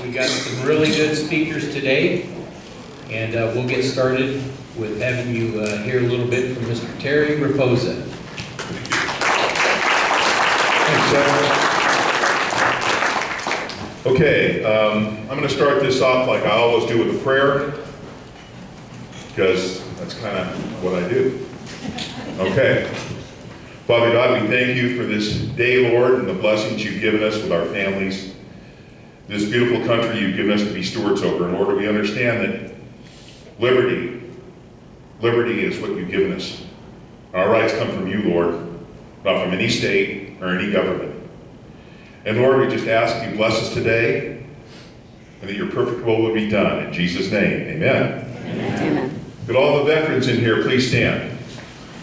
We got some really good speakers today, and we'll get started with having you hear a little bit from Mr. Terry Raposa. Thanks, Jeff. Okay, I'm going to start this off like I always do with a prayer, because that's kind of what I do. Okay. Father God, we thank you for this day, Lord, and the blessings you've given us with our families. This beautiful country you've given us to be stewards over. And Lord, we understand that liberty is what you've given us. Our rights come from you, Lord, not from any state or any government. And Lord, we just ask you bless us today, and that your perfect will be done. In Jesus' name, amen. Amen. Could all the veterans in here please stand?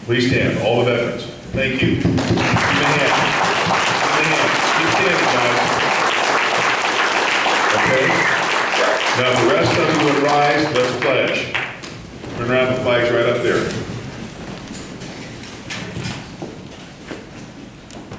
Please stand, all the veterans. Thank you. Give me a hand. Give me a hand. Keep standing, guys. Okay? Now the rest of you would rise, let's pledge. Turn around, the flag's right up there.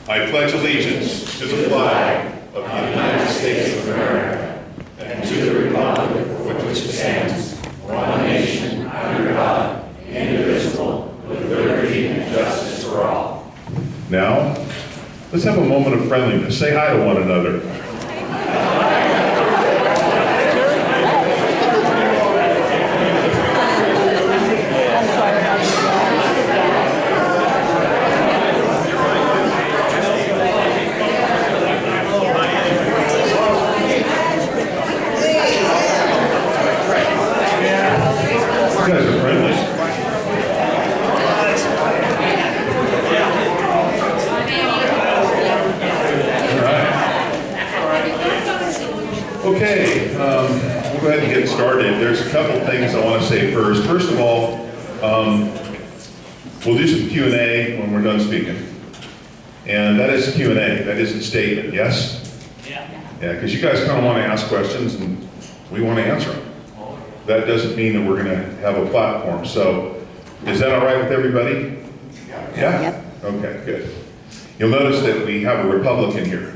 I pledge allegiance to the flag of the United States of America and to the republic for which it stands, one nation, under God, indivisible, with liberty and justice for all. Now, let's have a moment of friendliness. Say hi to one another. You guys are friendly. Okay, we'll go ahead and get started. There's a couple things I want to say first. First of all, we'll do some Q&A when we're done speaking. And that is Q&A, that is a statement, yes? Yeah, because you guys kind of want to ask questions and we want to answer them. That doesn't mean that we're going to have a platform. So, is that all right with everybody? Yeah? Yep. Okay, good. You'll notice that we have a Republican here.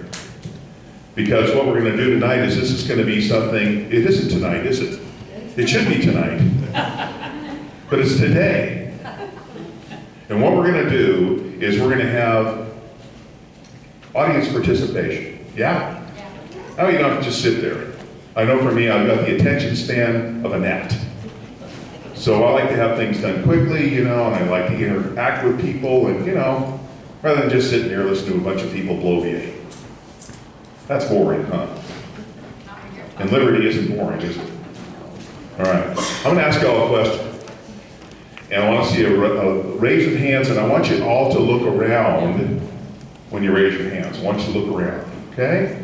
Because what we're going to do tonight is this is going to be something, it isn't tonight, is it? It should be tonight. But it's today. And what we're going to do is we're going to have audience participation. Yeah? Oh, you don't have to just sit there. I know for me, I've got the attention span of a gnat. So I like to have things done quickly, and I like to interact with people, and rather than just sitting here listening to a bunch of people bloviate. That's boring, huh? And liberty isn't boring, is it? All right, I'm gonna ask y'all a question. And I want to see a raise of hands, and I want you all to look around when you raise your hands. I want you to look around, okay?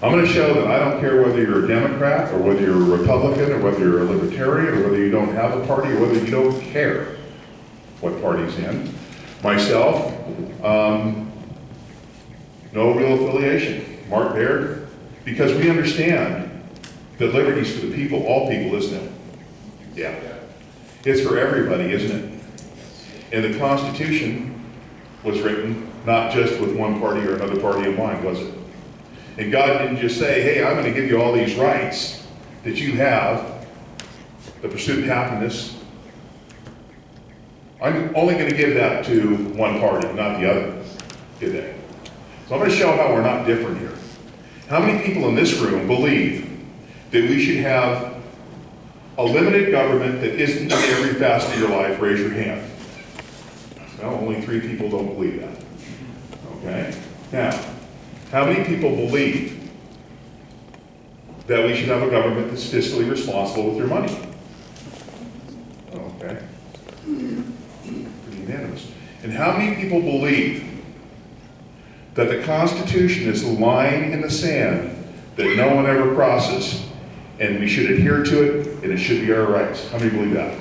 I'm going to show that I don't care whether you're a Democrat or whether you're a Republican or whether you're a Libertarian or whether you don't have a party or whether you don't care what party's in. Myself, no real affiliation. Mark Baird, because we understand that liberty's for the people, all people, isn't it? Yeah. It's for everybody, isn't it? And the Constitution was written not just with one party or another party in mind, was it? And God didn't just say, hey, I'm going to give you all these rights that you have, the pursuit of happiness. I'm only going to give that to one party, not the other, today. So I'm going to show how we're not different here. How many people in this room believe that we should have a limited government that isn't in every facet of your life? Raise your hand. Well, only 3 people don't believe that. Okay? Now, how many people believe that we should have a government that's fiscally responsible with your money? Oh, okay. Pretty unanimous. And how many people believe that the Constitution is the line in the sand that no one ever crosses, and we should adhere to it, and it should be our rights? How many believe that?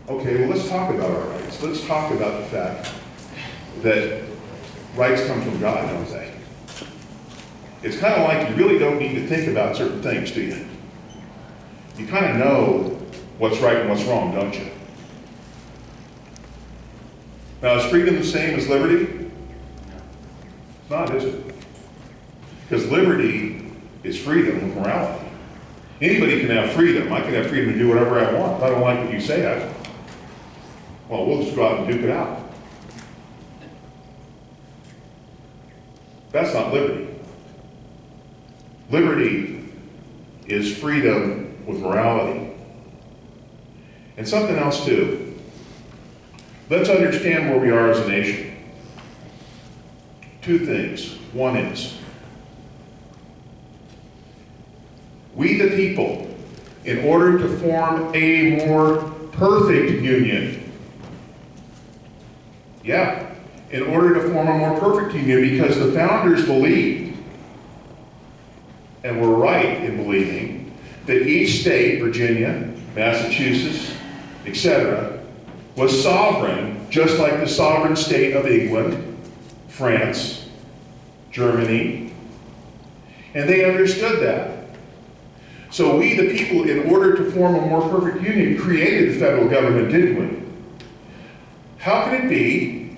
Okay, well, let's talk about our rights. Let's talk about the fact that rights come from God, don't they? It's kind of like you really don't need to think about certain things, do you? You kind of know what's right and what's wrong, don't you? Now, is freedom the same as liberty? It's not, is it? Because liberty is freedom with morality. Anybody can have freedom. I can have freedom to do whatever I want. If I don't like what you say, we'll just go out and duke it out. That's not liberty. Liberty is freedom with morality. And something else too. Let's understand where we are as a nation. Two things. One is, we the people, in order to form a more perfect union, in order to form a more perfect union, because the founders believed, and were right in believing, that each state, Virginia, Massachusetts, etc., was sovereign, just like the sovereign state of England, France, Germany, and they understood that. So we, the people, in order to form a more perfect union, created the federal government, didn't we? How can it be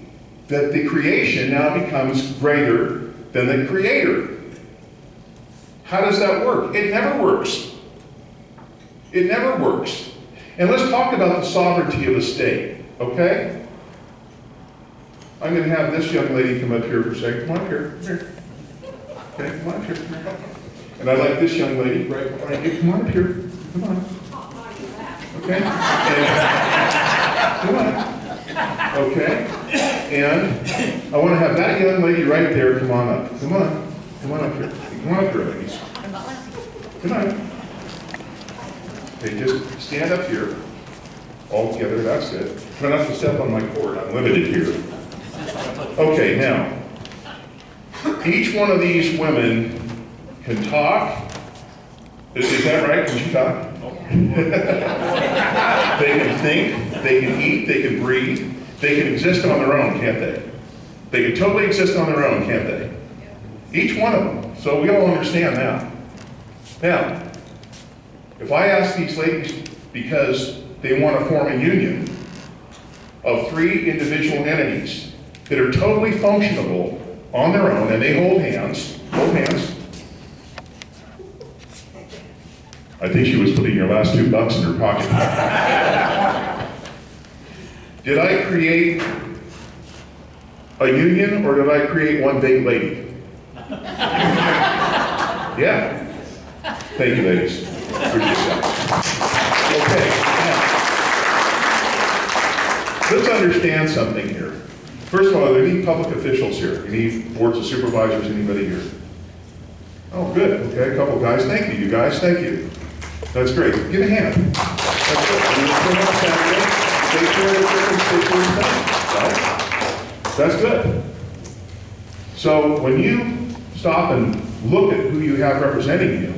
that the creation now becomes greater than the creator? How does that work? It never works. It never works. And let's talk about the sovereignty of a state, okay? I'm going to have this young lady come up here for a second. Come on up here. Come here. Okay, come on up here. Come here. And I'd like this young lady right behind you. Come on up here. Come on. Okay? Come on. Okay? And I want to have that young lady right there. Come on up. Come on. Come on up here. Come on up here, ladies. Come on. Okay, just stand up here. All together. That's good. Try not to step on my cord. I'm limited here. Okay, now. Each one of these women can talk. Is that right? Can she talk? They can think, they can eat, they can breathe, they can exist on their own, can't they? They can totally exist on their own, can't they? Each one of them. So we all understand that. Now, if I ask these ladies, because they want to form a union of 3 individual entities that are totally functionable on their own, and they hold hands. I think she was putting your last $2 in her pocket. Did I create a union, or did I create one big lady? Yeah. Thank you, ladies. Appreciate that. Okay, now, let's understand something here. First of all, are there any public officials here? Any boards of supervisors, anybody here? Oh, good. Okay, a couple guys. Thank you, you guys. Thank you. That's great. Give a hand. That's good. Take care of the right? That's good. So when you stop and look at who you have representing you,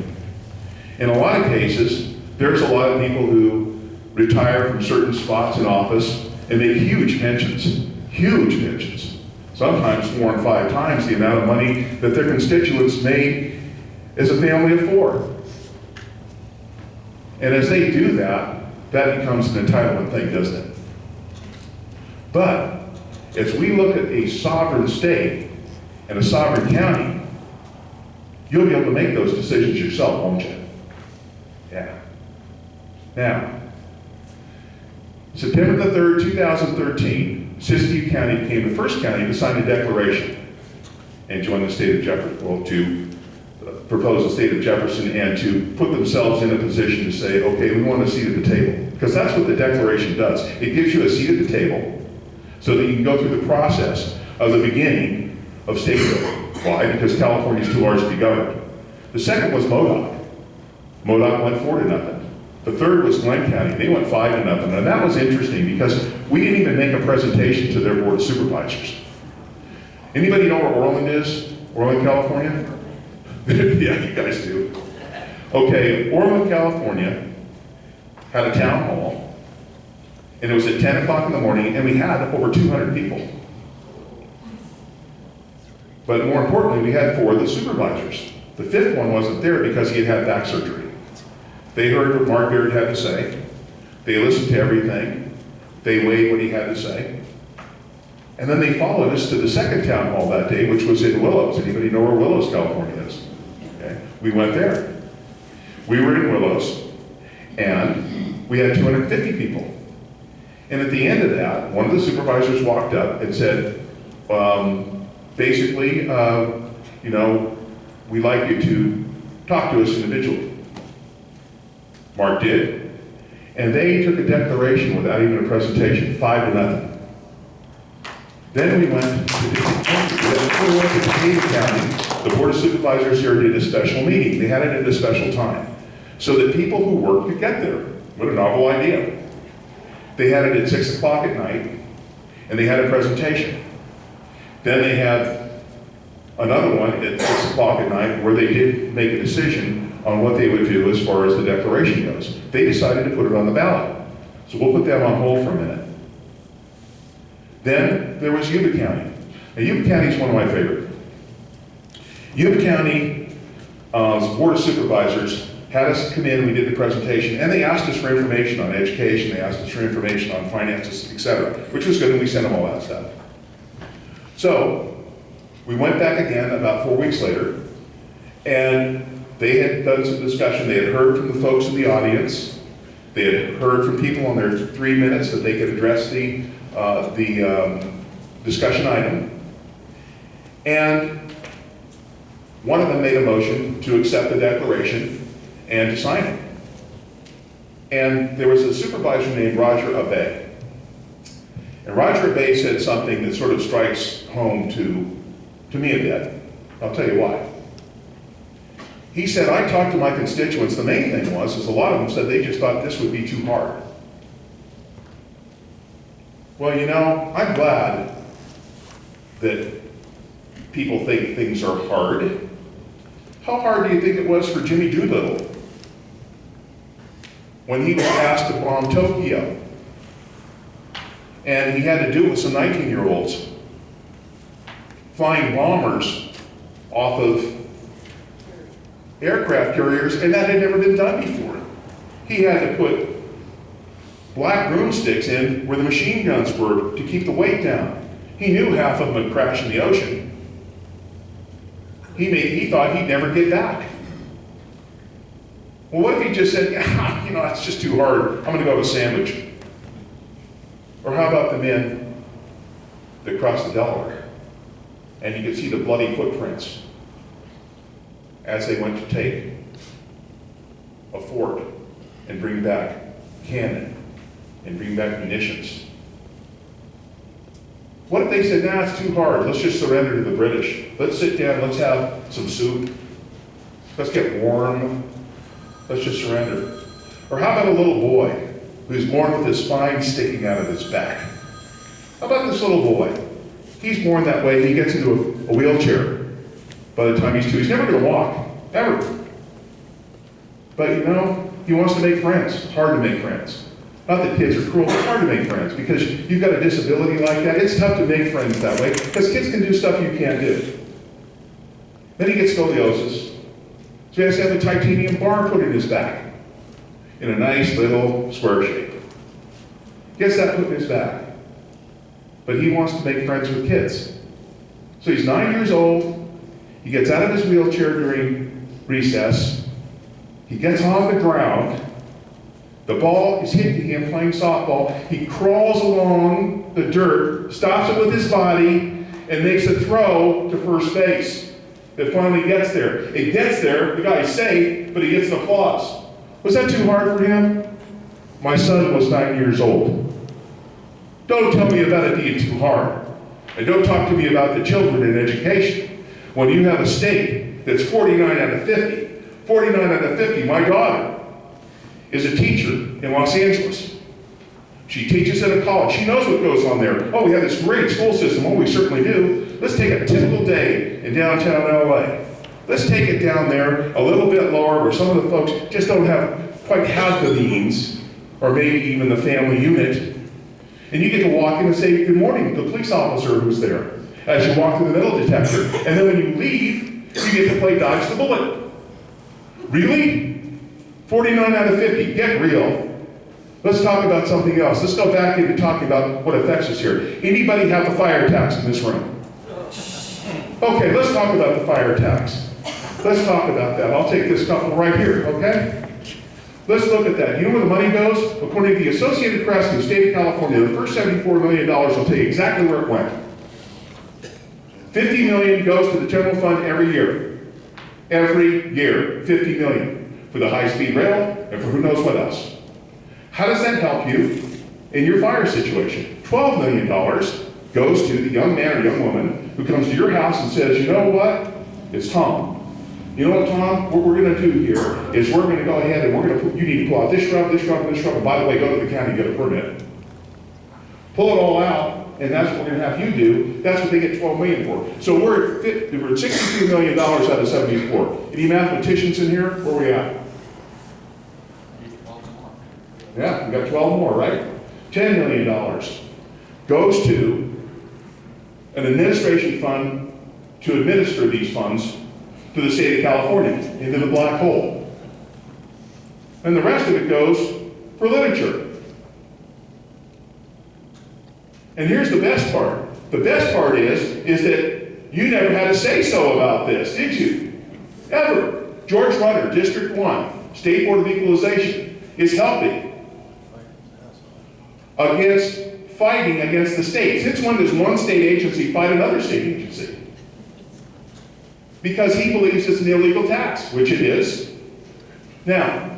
in a lot of cases, there's a lot of people who retire from certain spots in office and make huge pensions. Huge pensions. Sometimes 4 and 5 times the amount of money that their constituents made as a family of 4. And as they do that, that becomes an entitlement thing, doesn't it? But as we look at a sovereign state and a sovereign county, you'll be able to make those decisions yourself, won't you? Yeah. Now, September the 3rd, 2013, Siskiyou County became the first county to sign a declaration and join the state of Jefferson, well, to propose the state of Jefferson and to put themselves in a position to say, okay, we want a seat at the table. Because that's what the declaration does. It gives you a seat at the table so that you can go through the process of the beginning of statehood. Why? Because California is too large to be governed. The second was MODOC. MODOC went 4-0. The third was Glenn County. They went 5-0. And that was interesting because we didn't even make a presentation to their board of supervisors. Anybody know where Orland is? Orland, California? Yeah, you guys do. Okay, Orland, California had a town hall, and it was at 10 o'clock in the morning, and we had over 200 people. But more importantly, we had 4 of the supervisors. The 5th one wasn't there because he had had back surgery. They heard what Mark Baird had to say. They listened to everything. They weighed what he had to say. And then they followed us to the second town hall that day, which was in Willows. Anybody know where Willows, California is? Okay. We went there. We were in Willows, and we had 250 people. And at the end of that, one of the supervisors walked up and said, basically, you know, we'd like you to talk to us individually. Mark did, and they took a declaration without even a presentation, 5-0. Then we went to Decatur County. The Board of Supervisors here did a special meeting. They had it at a special time, so that people who worked could get there. What a novel idea. They had it at 6 o'clock at night, and they had a presentation. Then they had another one at 6 o'clock at night where they did make a decision on what they would do as far as the declaration goes. They decided to put it on the ballot. So we'll put them on hold for a minute. Then there was Yuba County. Now Yuba County is one of my favorite. Yuba County Board of Supervisors had us come in, we did the presentation, and they asked us for information on education, they asked us for information on finances, etc., which was good, and we sent them all that stuff. So, we went back again about 4 weeks later, and they had done some discussion. They had heard from the folks in the audience. They had heard from people on their 3 minutes that they could address the discussion item. And one of them made a motion to accept the declaration and to sign it. And there was a supervisor named Roger Abbey. And Roger Abbey said something that sort of strikes home to me a bit. I'll tell you why. He said, I talked to my constituents, the main thing was a lot of them said they just thought this would be too hard. Well, you know, I'm glad that people think things are hard. How hard do you think it was for Jimmy Doolittle when he was asked to bomb Tokyo? And he had to do it with some 19-year-olds flying bombers off of aircraft carriers, and that had never been done before. He had to put black broomsticks in where the machine guns were to keep the weight down. He knew half of them would crash in the ocean. He thought he'd never get back. Well, what if he just said, yeah, you know, that's just too hard, I'm gonna go have a sandwich. Or how about the men that crossed the Delaware? And you could see the bloody footprints as they went to take a fort and bring back cannon and bring back munitions. What if they said, nah, it's too hard, let's just surrender to the British. Let's sit down, let's have some soup, let's get warm, let's just surrender. Or how about a little boy who's born with his spine sticking out of his back? How about this little boy? He's born that way, he gets into a wheelchair by the time he's 2. He's never gonna walk, ever. But you know, he wants to make friends. It's hard to make friends. Not that kids are cruel, it's hard to make friends because you've got a disability like that. It's tough to make friends that way because kids can do stuff you can't do. Then he gets scoliosis. So he has to have a titanium bar put in his back in a nice little square shape. Gets that put in his back. But he wants to make friends with kids. So he's 9 years old. He gets out of his wheelchair during recess. He gets on the ground. The ball is hitting him playing softball. He crawls along the dirt, stops it with his body, and makes a throw to first base. It finally gets there. It gets there, the guy's safe, but he gets an applause. Was that too hard for him? My son was 9 years old. Don't tell me about it being too hard. And don't talk to me about the children in education. When you have a state that's 49 out of 50, 49 out of 50, my daughter is a teacher in Los Angeles. She teaches at a college. She knows what goes on there. Oh, we have this great school system. Oh, we certainly do. Let's take a typical day in downtown LA. Let's take it down there a little bit lower where some of the folks just don't quite have the means, or maybe even the family unit. And you get to walk in and say good morning to the police officer who's there as you walk through the metal detector. And then when you leave, you get to play dodge the bullet. Really? 49 out of 50, get real. Let's talk about something else. Let's go back into talking about what affects us here. Anybody have the fire tax in this room? Okay, let's talk about the fire tax. Let's talk about that. I'll take this couple right here, okay? Let's look at that. You know where the money goes? According to the Associated Press in the state of California, the first $74 million will tell you exactly where it went. $50 million goes to the general fund every year. Every year, $50 million for the high-speed rail and for who knows what else. How does that help you in your fire situation? $12 million goes to the young man or young woman who comes to your house and says, you know what? It's Tom. You know what, Tom? What we're going to do here is we're going to go ahead and we're going to you need to pull out this shrub, this shrub, and this shrub, and by the way, go to the county and get a permit. Pull it all out, and that's what we're going to have you do. That's what they get $12 million for. So we're at $63 million out of 74. Any mathematicians in here? Where are we at? Yeah, we got 12 more, right? $10 million goes to an administration fund to administer these funds to the state of California, into the black hole. And the rest of it goes for literature. And here's the best part. The best part is that you never had a say-so about this, did you? Ever. George Rutter, District 1, State Board of Equalization, is helping fighting against the state. Since when does one state agency fight another state agency? Because he believes it's an illegal tax, which it is. Now,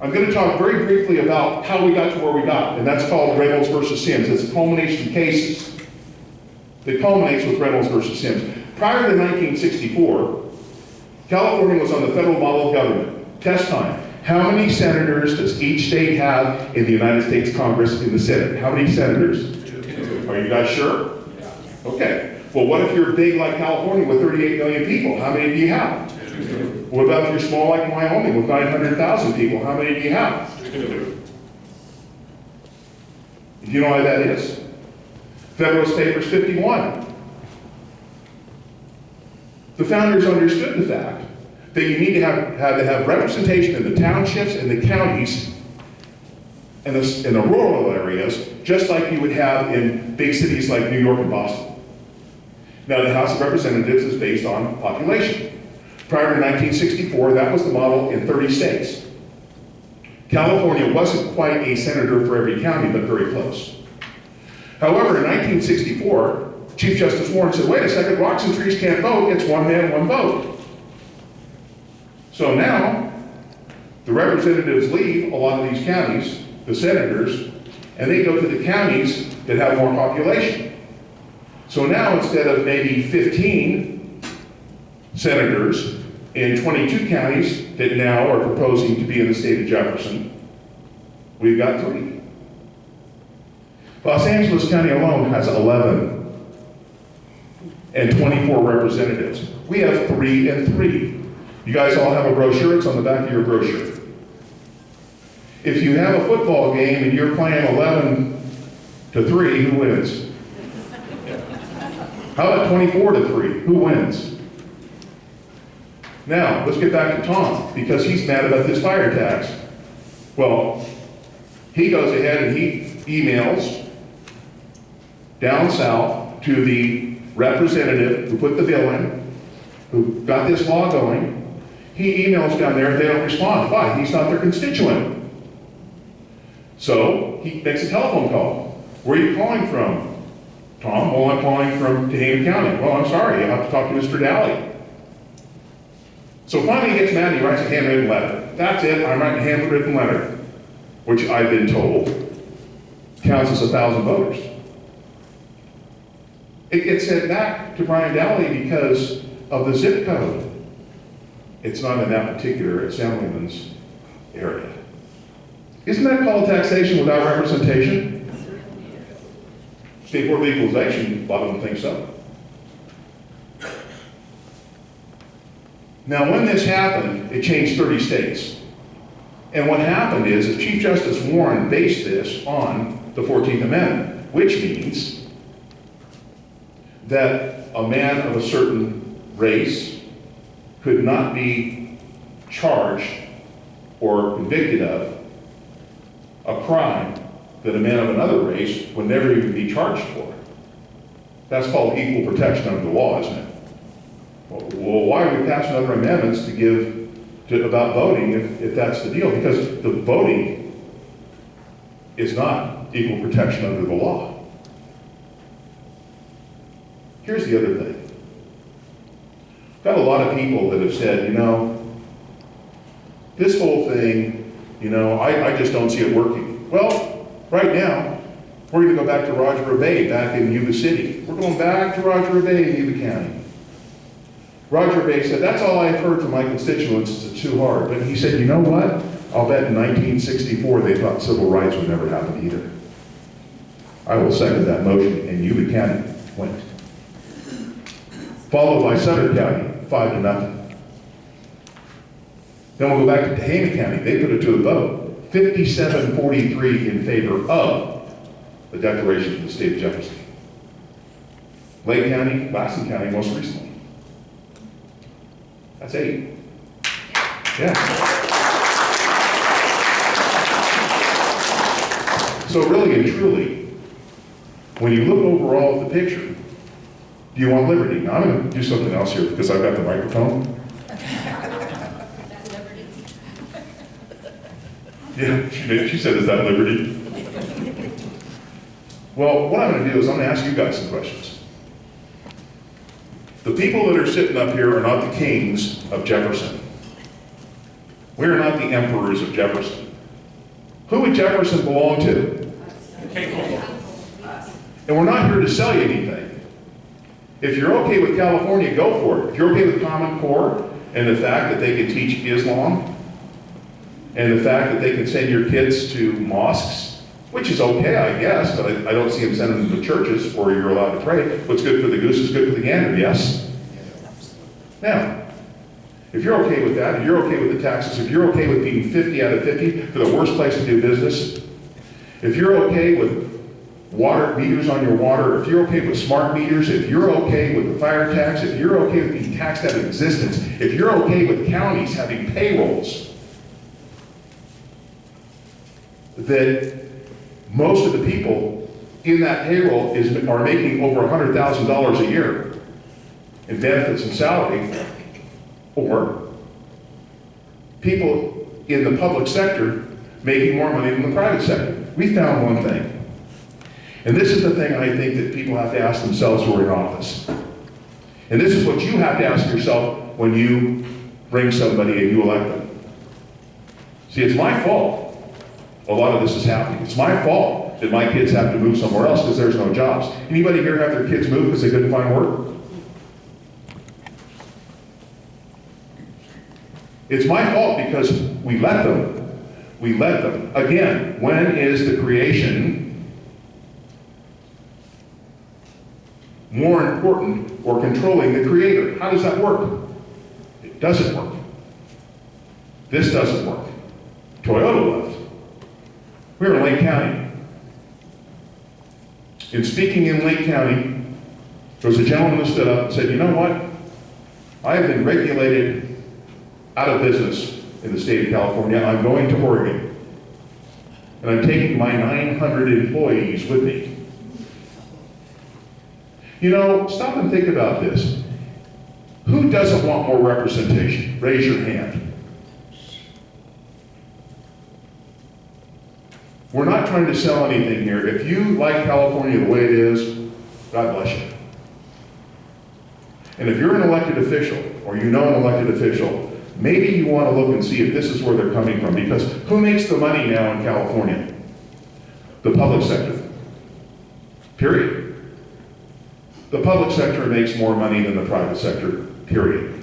I'm going to talk very briefly about how we got to where we got, and that's called Reynolds versus Sims. It's a culmination of cases that culminates with Reynolds versus Sims. Prior to 1964, California was on the federal model of government. Test time. How many senators does each state have in the United States Congress in the Senate? How many senators? 2. Are you guys sure? Yeah. Okay. Well, what if you're big like California with 38 million people? How many do you have? 2. What about if you're small like Wyoming with 900,000 people? How many do you have? 2. Do you know why that is? Federalist Papers 51. The founders understood the fact that you need to have representation in the townships and the counties and the rural areas, just like you would have in big cities like New York and Boston. Now, the House of Representatives is based on population. Prior to 1964, that was the model in 30 states. California wasn't quite a senator for every county, but very close. However, in 1964, Chief Justice Warren said, wait a second, rocks and trees can't vote, it's one man, one vote. So now, the representatives leave a lot of these counties, the senators, and they go to the counties that have more population. So now, instead of maybe 15 senators in 22 counties that now are proposing to be in the state of Jefferson, we've got 3. Los Angeles County alone has 11 and 24 representatives. We have 3 and 3. You guys all have a brochure, it's on the back of your brochure. If you have a football game and you're playing 11-3, who wins? How about 24-3? Who wins? Now, let's get back to Tom, because he's mad about this fire tax. Well, he goes ahead and he emails down south to the representative who put the bill in, who got this law going. He emails down there, they don't respond. Why? He's not their constituent. So he makes a telephone call. Where are you calling from, Tom? Well, I'm calling from Tehama County. Well, I'm sorry, you'll have to talk to Mr. Daly. So finally he gets mad and he writes a handwritten letter. That's it, I'm writing a handwritten letter, which I've been told counts as 1,000 voters. It gets sent back to Brian Daly because of the zip code. It's not in that particular assemblyman's area. Isn't that called taxation without representation? State Board of Equalization, a lot of them think so. Now, when this happened, it changed 30 states. And what happened is that Chief Justice Warren based this on the 14th Amendment, which means that a man of a certain race could not be charged or convicted of a crime that a man of another race would never even be charged for. That's called equal protection under the law, isn't it? Well, why are we passing other amendments about voting if that's the deal? Because the voting is not equal protection under the law. Here's the other thing. Got a lot of people that have said, this whole thing, I just don't see it working. Well, right now, we're going to go back to Roger Abay back in Yuba City. We're going back to Roger Abay in Yuba County. Roger Abay said, that's all I've heard from my constituents, it's too hard. But he said, you know what? I'll bet in 1964 they thought civil rights would never happen either. I will second that motion, and Yuba County went. Followed by Sutter County, 5-0. Then we'll go back to Tehama County. They put it to a vote. 57-43 in favor of the Declaration of the State of Jefferson. Lake County, Lassen County most recently. That's 8. Yeah. So really and truly, when you look overall at the picture, do you want liberty? Now, I'm going to do something else here because I've got the microphone. Yeah, she said, is that liberty? Well, what I'm going to do is I'm going to ask you guys some questions. The people that are sitting up here are not the kings of Jefferson. We are not the emperors of Jefferson. Who would Jefferson belong to? And we're not here to sell you anything. If you're okay with California, go for it. If you're okay with Common Core and the fact that they can teach Islam and the fact that they can send your kids to mosques, which is okay, I guess, but I don't see them sending them to churches where you're allowed to pray. What's good for the goose is good for the gander, yes? Now, if you're okay with that, if you're okay with the taxes, if you're okay with being 50 out of 50 for the worst place to do business, if you're okay with water meters on your water, if you're okay with smart meters, if you're okay with the fire tax, if you're okay with being taxed out of existence, if you're okay with counties having payrolls, that most of the people in that payroll are making over $100,000 a year in benefits and salary, or people in the public sector making more money than the private sector. We found one thing. And this is the thing I think that people have to ask themselves who are in office. And this is what you have to ask yourself when you bring somebody and you elect them. See, it's my fault a lot of this is happening. It's my fault that my kids have to move somewhere else because there's no jobs. Anybody here have their kids move because they couldn't find work? It's my fault because we let them. We let them. Again, when is the creation more important or controlling the creator? How does that work? It doesn't work. This doesn't work. Toyota left. We're in Lake County. In speaking in Lake County, there was a gentleman who stood up and said, you know what? I have been regulated out of business in the state of California. I'm going to Oregon. And I'm taking my 900 employees with me. Stop and think about this. Who doesn't want more representation? Raise your hand. We're not trying to sell anything here. If you like California the way it is, God bless you. And if you're an elected official, or you know an elected official, maybe you want to look and see if this is where they're coming from, because who makes the money now in California? The public sector. Period. The public sector makes more money than the private sector. Period.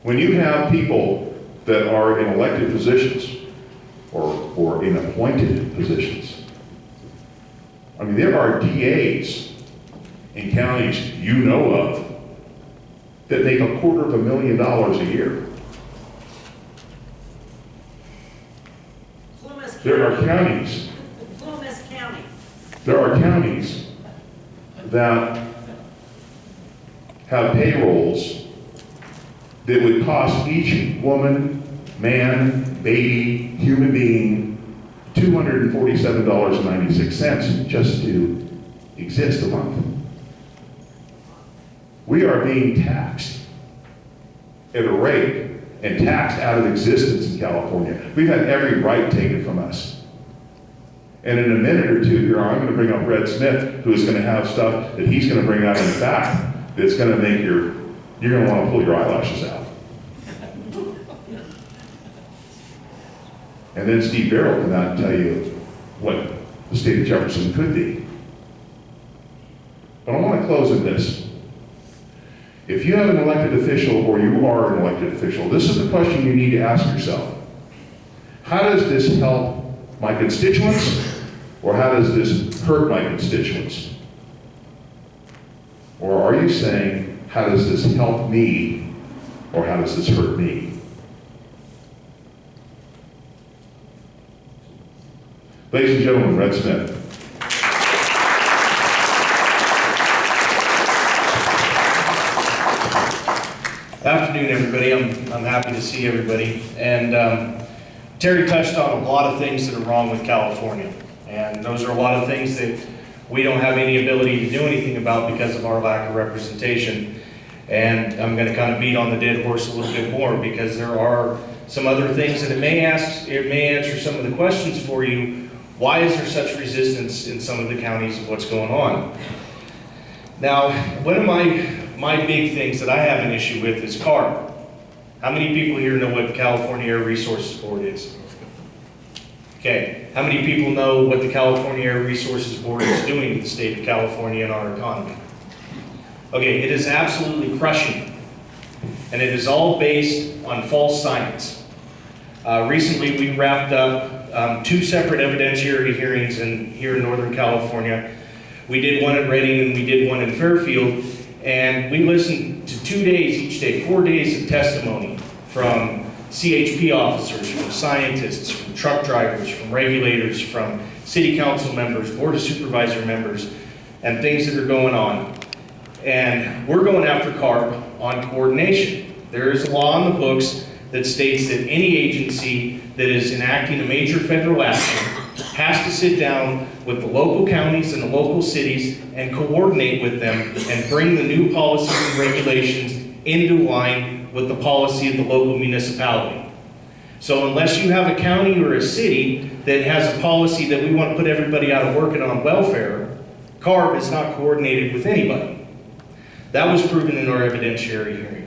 When you have people that are in elected positions or in appointed positions. I mean, there are DAs in counties you know of that make $250,000 a year. There are counties. There are counties that have payrolls that would cost each woman, man, baby, human being $247.96 just to exist a month. We are being taxed at a rate and taxed out of existence in California. We've had every right taken from us. And in a minute or two here, I'm going to bring up Red Smith, who is going to have stuff that he's going to bring out in the back that's going to make you're going to want to pull your eyelashes out. And then Steve Barrell can out and tell you what the state of Jefferson could be. But I want to close with this. If you have an elected official or you are an elected official, this is the question you need to ask yourself. How does this help my constituents, or how does this hurt my constituents? Or are you saying, how does this help me, or how does this hurt me? Ladies and gentlemen, Red Smith. Afternoon, everybody. I'm happy to see everybody. And Terry touched on a lot of things that are wrong with California. And those are a lot of things that we don't have any ability to do anything about because of our lack of representation. And I'm going to kind of beat on the dead horse a little bit more, because there are some other things that it may answer some of the questions for you. Why is there such resistance in some of the counties of what's going on? Now, one of my big things that I have an issue with is CARB. How many people here know what the California Air Resources Board is? Okay, how many people know what the California Air Resources Board is doing to the state of California and our economy? Okay, it is absolutely crushing, and it is all based on false science. Recently, we wrapped up 2 separate evidentiary hearings here in Northern California. We did one in Redding and we did one in Fairfield, and we listened to 2 days each day, 4 days of testimony from CHP officers, from scientists, from truck drivers, from regulators, from city council members, board of supervisor members, and things that are going on. And we're going after CARB on coordination. There is a law on the books that states that any agency that is enacting a major federal action has to sit down with the local counties and the local cities and coordinate with them and bring the new policies and regulations into line with the policy of the local municipality. So unless you have a county or a city that has a policy that we want to put everybody out of work and on welfare, CARB is not coordinated with anybody. That was proven in our evidentiary hearing.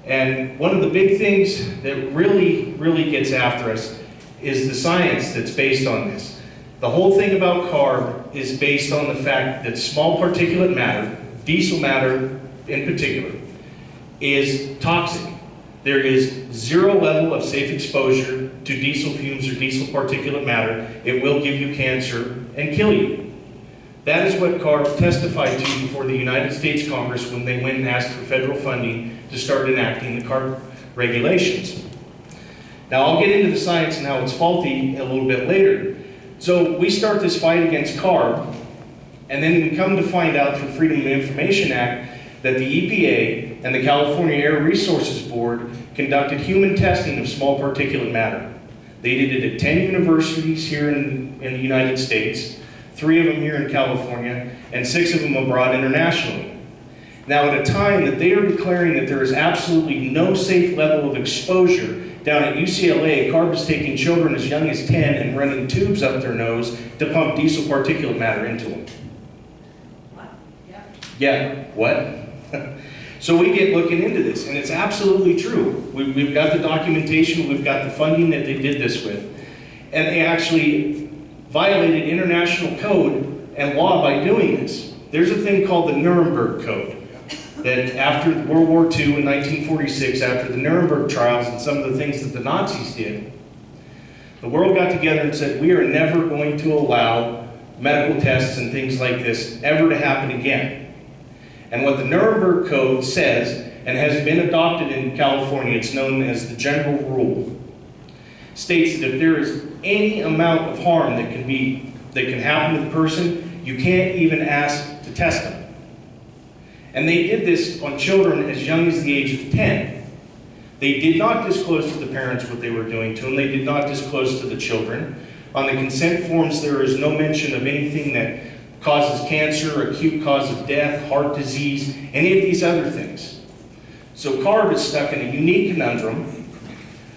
And one of the big things that really gets after us is the science that's based on this. The whole thing about CARB is based on the fact that small particulate matter, diesel matter in particular, is toxic. There is 0 level of safe exposure to diesel fumes or diesel particulate matter. It will give you cancer and kill you. That is what CARB testified to before the United States Congress when they went and asked for federal funding to start enacting the CARB regulations. Now, I'll get into the science and how it's faulty a little bit later. So we start this fight against CARB, and then we come to find out through Freedom of Information Act that the EPA and the California Air Resources Board conducted human testing of small particulate matter. They did it at 10 universities here in the United States, 3 of them here in California, and 6 of them abroad internationally. Now, at a time that they are declaring that there is absolutely no safe level of exposure, down at UCLA, CARB is taking children as young as 10 and running tubes up their nose to pump diesel particulate matter into them. What? Yeah, what? So we get looking into this, and it's absolutely true. We've got the documentation, we've got the funding that they did this with, and they actually violated international code and law by doing this. There's a thing called the Nuremberg Code, that after World War II in 1946, after the Nuremberg trials and some of the things that the Nazis did, the world got together and said, we are never going to allow medical tests and things like this ever to happen again. And what the Nuremberg Code says, and has been adopted in California, it's known as the General Rule, states that if there is any amount of harm that can happen to the person, you can't even ask to test them. And they did this on children as young as the age of 10. They did not disclose to the parents what they were doing to them. They did not disclose to the children. On the consent forms, there is no mention of anything that causes cancer, acute cause of death, heart disease, any of these other things. So CARB is stuck in a unique conundrum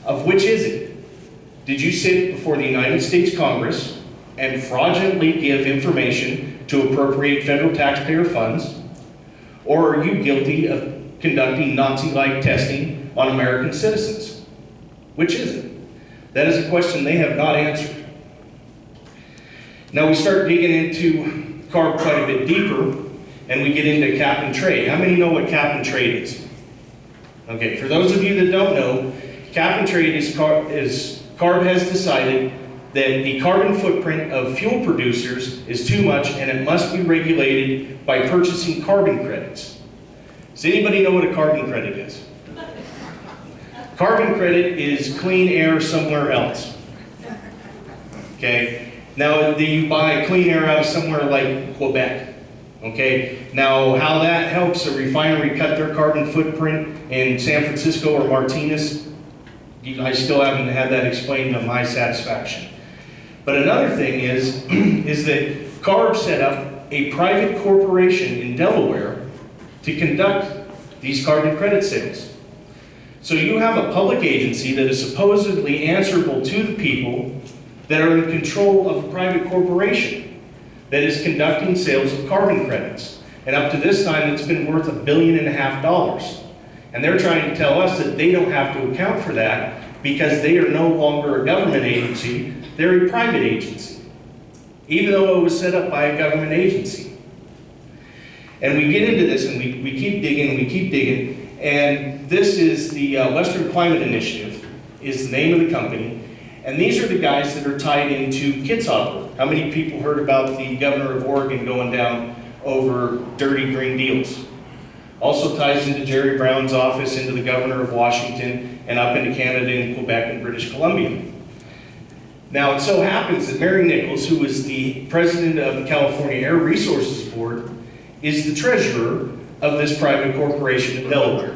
of which is it? Did you sit before the United States Congress and fraudulently give information to appropriate federal taxpayer funds? Or are you guilty of conducting Nazi-like testing on American citizens? Which is it? That is a question they have not answered. Now we start digging into CARB quite a bit deeper, and we get into cap and trade. How many know what cap and trade is? Okay, for those of you that don't know, cap and trade is CARB has decided that the carbon footprint of fuel producers is too much and it must be regulated by purchasing carbon credits. Does anybody know what a carbon credit is? Carbon credit is clean air somewhere else. Okay? Now, you buy clean air out of somewhere like Quebec. Okay? Now, how that helps a refinery cut their carbon footprint in San Francisco or Martinez, I still haven't had that explained to my satisfaction. But another thing is that CARB set up a private corporation in Delaware to conduct these carbon credit sales. So you have a public agency that is supposedly answerable to the people that are in control of a private corporation that is conducting sales of carbon credits. And up to this time, it's been worth $1.5 billion. And they're trying to tell us that they don't have to account for that because they are no longer a government agency, they're a private agency, even though it was set up by a government agency. And we get into this and we keep digging, and this is the Western Climate Initiative, is the name of the company, and these are the guys that are tied into Kitzhaber. How many people heard about the governor of Oregon going down over dirty green deals? Also ties into Jerry Brown's office, into the governor of Washington, and up into Canada and Quebec and British Columbia. Now, it so happens that Mary Nichols, who is the president of the California Air Resources Board, is the treasurer of this private corporation in Delaware.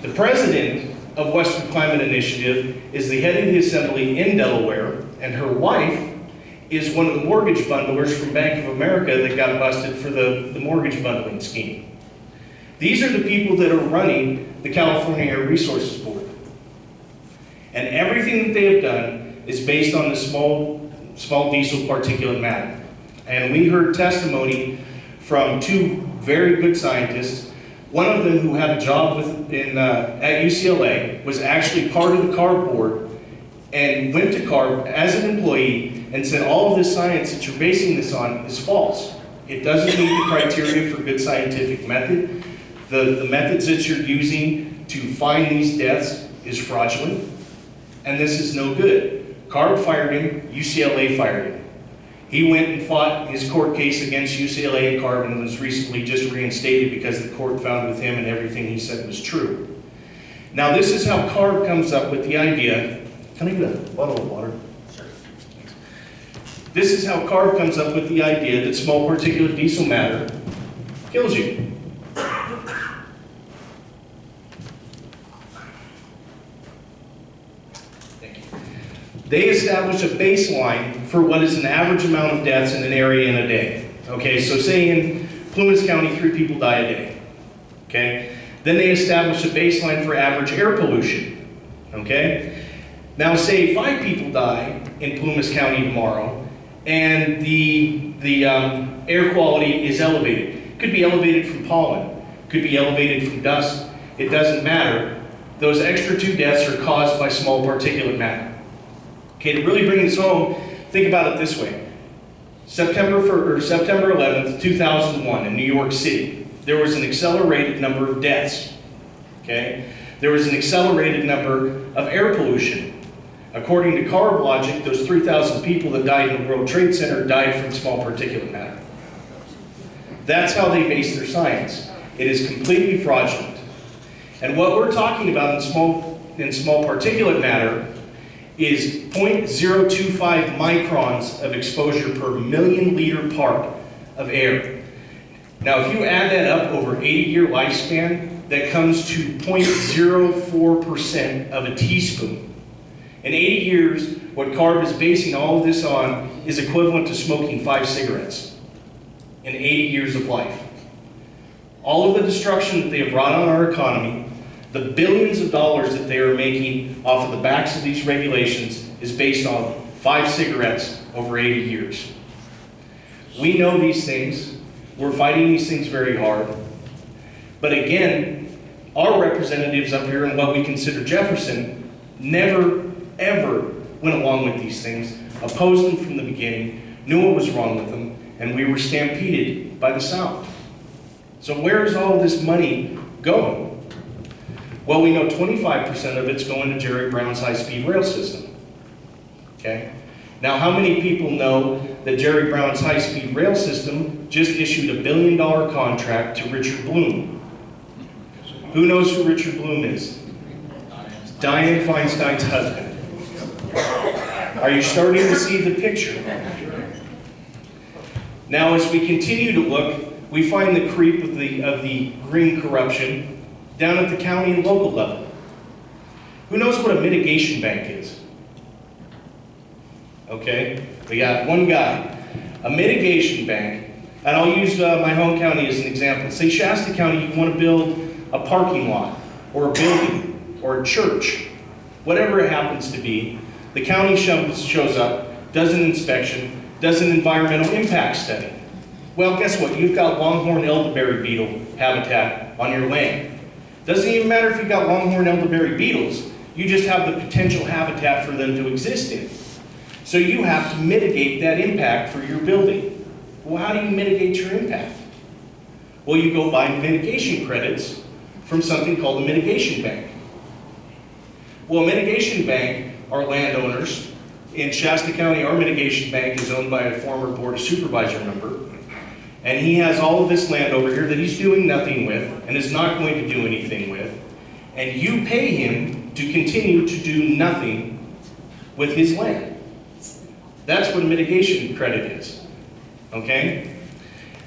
The president of Western Climate Initiative is the head of the assembly in Delaware, and her wife is one of the mortgage bundlers from Bank of America that got busted for the mortgage bundling scheme. These are the people that are running the California Air Resources Board. And everything that they have done is based on the small diesel particulate matter. And we heard testimony from two very good scientists. One of them, who had a job at UCLA, was actually part of the CARB board and went to CARB as an employee and said, all of this science that you're basing this on is false. It doesn't meet the criteria for good scientific method. The methods that you're using to find these deaths is fraudulent, and this is no good. CARB fired him, UCLA fired him. He went and fought his court case against UCLA and CARB and was recently just reinstated because the court found with him and everything he said was true. Now, this is how CARB comes up with the idea. Can I get a bottle of water? Sure. This is how CARB comes up with the idea that small particulate diesel matter kills you. They establish a baseline for what is an average amount of deaths in an area in a day. Okay, so say in Plumas County, 3 people die a day. Okay, then they establish a baseline for average air pollution. Okay, now say 5 people die in Plumas County tomorrow, and the air quality is elevated. Could be elevated from pollen, could be elevated from dust. It doesn't matter. Those extra 2 deaths are caused by small particulate matter. Okay, to really bring this home, think about it this way. September 11th, 2001 in New York City, there was an accelerated number of deaths. Okay? There was an accelerated number of air pollution. According to CARB logic, those 3,000 people that died in the World Trade Center died from small particulate matter. That's how they base their science. It is completely fraudulent. And what we're talking about in small particulate matter is 0.025 microns of exposure per million liter part of air. Now, if you add that up over 80-year lifespan, that comes to 0.04% of a teaspoon. In 80 years, what CARB is basing all of this on is equivalent to smoking 5 cigarettes in 80 years of life. All of the destruction that they have brought on our economy, the billions of dollars that they are making off of the backs of these regulations is based on 5 cigarettes over 80 years. We know these things. We're fighting these things very hard. But again, our representatives up here in what we consider Jefferson never, ever went along with these things, opposed them from the beginning, knew what was wrong with them, and we were stampeded by the South. So where is all this money going? Well, we know 25% of it's going to Jerry Brown's high-speed rail system. Okay? Now, how many people know that Jerry Brown's high-speed rail system just issued a $1 billion contract to Richard Bloom? Who knows who Richard Bloom is? Dianne Feinstein's husband. Are you starting to see the picture? Now, as we continue to look, we find the creep of the green corruption down at the county and local level. Who knows what a mitigation bank is? Okay, we got one guy. A mitigation bank, and I'll use my home county as an example. Say Shasta County, you want to build a parking lot, or a building, or a church, whatever it happens to be. The county shows up, does an inspection, does an environmental impact study. Well, guess what? You've got longhorn elderberry beetle habitat on your land. Doesn't even matter if you've got longhorn elderberry beetles, you just have the potential habitat for them to exist in. So you have to mitigate that impact for your building. Well, how do you mitigate your impact? Well, you go buy mitigation credits from something called a mitigation bank. Well, a mitigation bank are landowners. In Shasta County, our mitigation bank is owned by a former Board of Supervisor member. And he has all of this land over here that he's doing nothing with and is not going to do anything with. And you pay him to continue to do nothing with his land. That's what a mitigation credit is. Okay?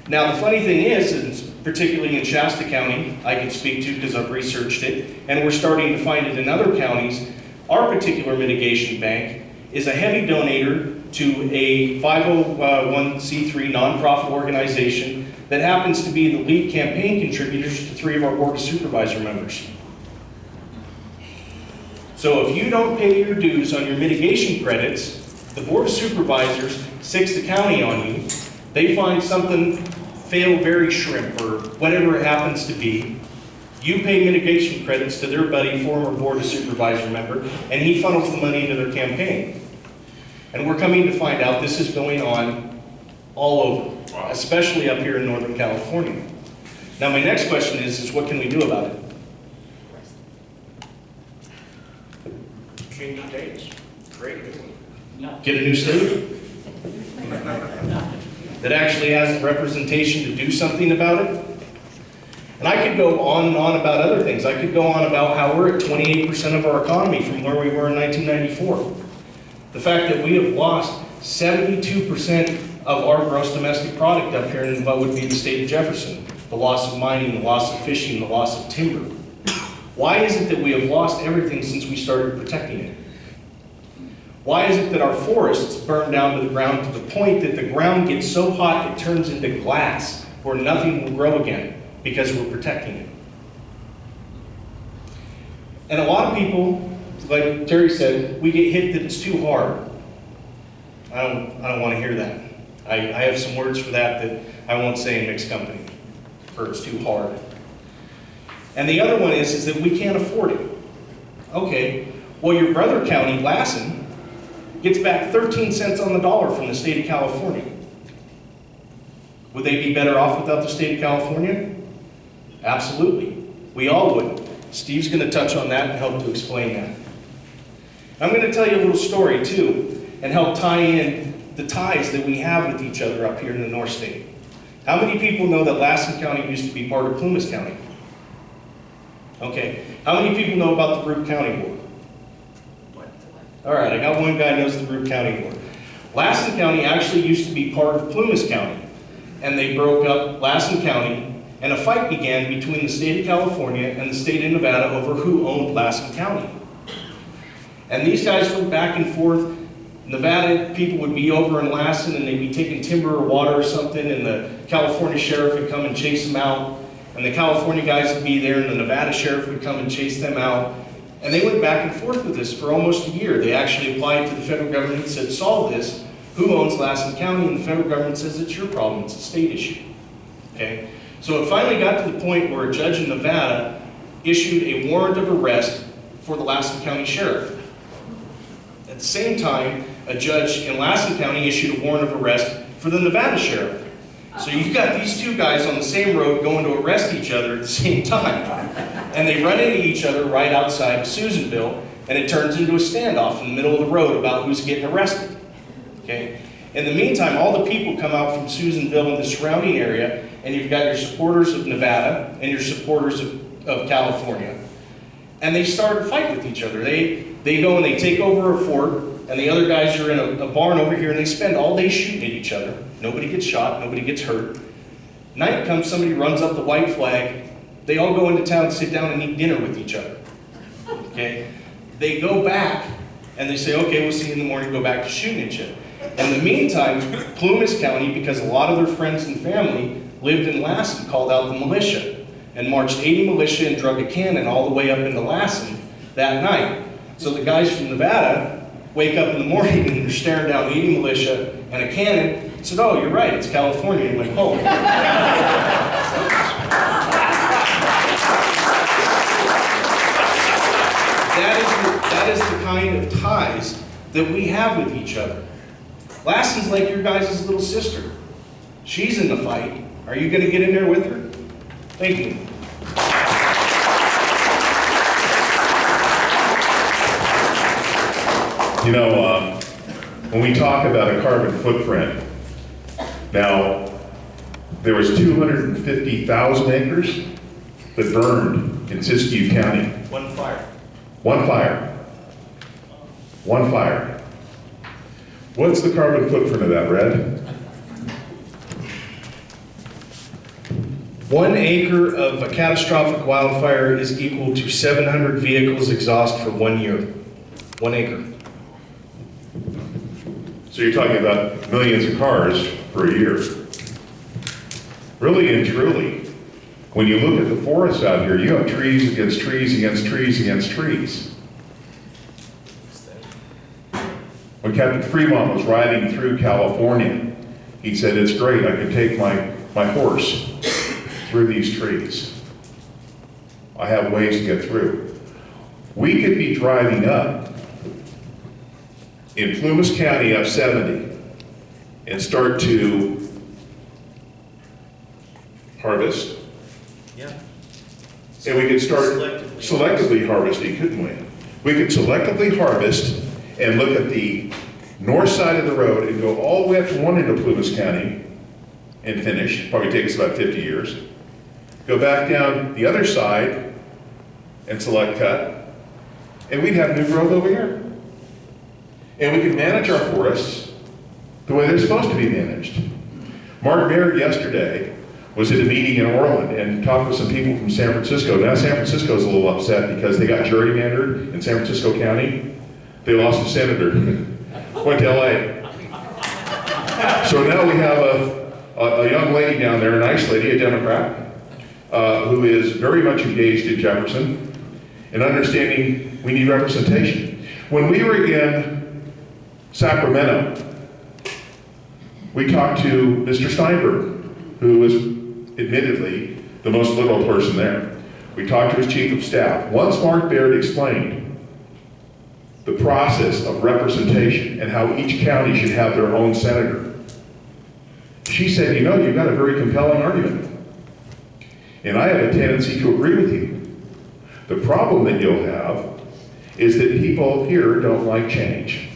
Now, the funny thing is, particularly in Shasta County, I can speak to because I've researched it, and we're starting to find it in other counties, our particular mitigation bank is a heavy donator to a 501c3 nonprofit organization that happens to be the lead campaign contributors to 3 of our Board of Supervisor members. So if you don't pay your dues on your mitigation credits, the Board of Supervisors sicks the county on you. They find something, fail very shrimp or whatever it happens to be. You pay mitigation credits to their buddy, former Board of Supervisor member, and he funnels the money into their campaign. And we're coming to find out this is going on all over, especially up here in Northern California. Now my next question is what can we do about it? Change states. Great. Get a new state that actually has the representation to do something about it. And I could go on and on about other things. I could go on about how we're at 28% of our economy from where we were in 1994. The fact that we have lost 72% of our gross domestic product up here in what would be the state of Jefferson. The loss of mining, the loss of fishing, the loss of timber. Why is it that we have lost everything since we started protecting it? Why is it that our forests burn down to the ground to the point that the ground gets so hot it turns into glass where nothing will grow again because we're protecting it? And a lot of people, like Terry said, we get hit that it's too hard. I don't want to hear that. I have some words for that I won't say in mixed company, for it's too hard. And the other one is that we can't afford it. Okay, well your brother county, Lassen, gets back 13 cents on the dollar from the state of California. Would they be better off without the state of California? Absolutely. We all would. Steve's going to touch on that and help to explain that. I'm going to tell you a little story too and help tie in the ties that we have with each other up here in the North State. How many people know that Lassen County used to be part of Plumas County? Okay. How many people know about the Root County Board? All right, I got one guy who knows the Root County Board. Lassen County actually used to be part of Plumas County, and they broke up Lassen County, and a fight began between the state of California and the state of Nevada over who owned Lassen County. And these guys went back and forth. Nevada people would be over in Lassen and they'd be taking timber or water or something, and the California sheriff would come and chase them out. And the California guys would be there and the Nevada sheriff would come and chase them out. And they went back and forth with this for almost a year. They actually applied to the federal government and said, solve this. Who owns Lassen County? And the federal government says it's your problem, it's a state issue. Okay? So it finally got to the point where a judge in Nevada issued a warrant of arrest for the Lassen County sheriff. At the same time, a judge in Lassen County issued a warrant of arrest for the Nevada sheriff. So you've got these two guys on the same road going to arrest each other at the same time. And they run into each other right outside of Susanville, and it turns into a standoff in the middle of the road about who's getting arrested. Okay? In the meantime, all the people come out from Susanville and the surrounding area, and you've got your supporters of Nevada and your supporters of California. And they start a fight with each other. They go and they take over a fort, and the other guys are in a barn over here, and they spend all day shooting at each other. Nobody gets shot, nobody gets hurt. Night comes, somebody runs up the white flag. They all go into town, sit down, and eat dinner with each other. Okay? They go back, and they say, okay, we'll see you in the morning, go back to shooting at you. In the meantime, Plumas County, because a lot of their friends and family lived in Lassen, called out the militia and marched 80 militia and drug a cannon all the way up into Lassen that night. So the guys from Nevada wake up in the morning and they're staring down 80 militia and a cannon and said, oh, you're right, it's California, and went home. That is the kind of ties that we have with each other. Lassen's like your guys' little sister. She's in the fight. Are you going to get in there with her? Thank you. You know, when we talk about a carbon footprint, now, there was 250,000 acres that burned in Siskiyou County. One fire. One fire. One fire. What's the carbon footprint of that, Red? 1 acre of a catastrophic wildfire is equal to 700 vehicles exhaust for 1 year. 1 acre. So you're talking about millions of cars per year. Really and truly, when you look at the forests out here, you have trees against trees against trees against trees. When Captain Fremont was riding through California, he said, it's great, I can take my horse through these trees. I have ways to get through. We could be driving up in Plumas County up 70 and start to harvest. Yeah. And we could start selectively harvesting, couldn't we? We could selectively harvest and look at the north side of the road and go all the way up to one end of Plumas County and finish. Probably take us about 50 years. Go back down the other side and select cut, and we'd have new growth over here. And we could manage our forests the way they're supposed to be managed. Mark Baird yesterday was at a meeting in Orland and talked with some people from San Francisco. Now San Francisco's a little upset because they got gerrymandered in San Francisco County. They lost a senator, went to LA. So now we have a young lady down there, a nice lady, a Democrat, who is very much engaged in Jefferson and understanding we need representation. When we were in Sacramento, we talked to Mr. Steinberg, who was admittedly the most liberal person there. We talked to his chief of staff. Once Mark Baird explained the process of representation and how each county should have their own senator, she said, you know, you've got a very compelling argument. And I have a tendency to agree with you. The problem that you'll have is that people here don't like change.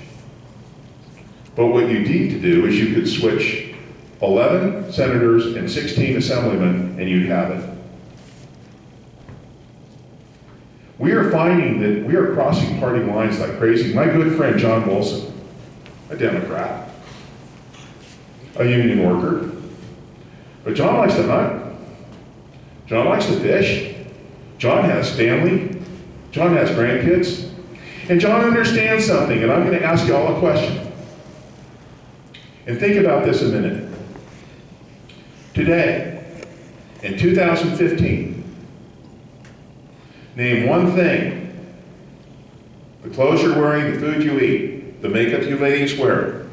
But what you need to do is you could switch 11 senators and 16 assemblymen and you'd have it. We are finding that we are crossing party lines like crazy. My good friend John Wilson, a Democrat, a union worker, but John likes to hunt. John likes to fish. John has family. John has grandkids. And John understands something, and I'm going to ask you all a question. And think about this a minute. Today, in 2015, name one thing: the clothes you're wearing, the food you eat, the makeup you ladies wear,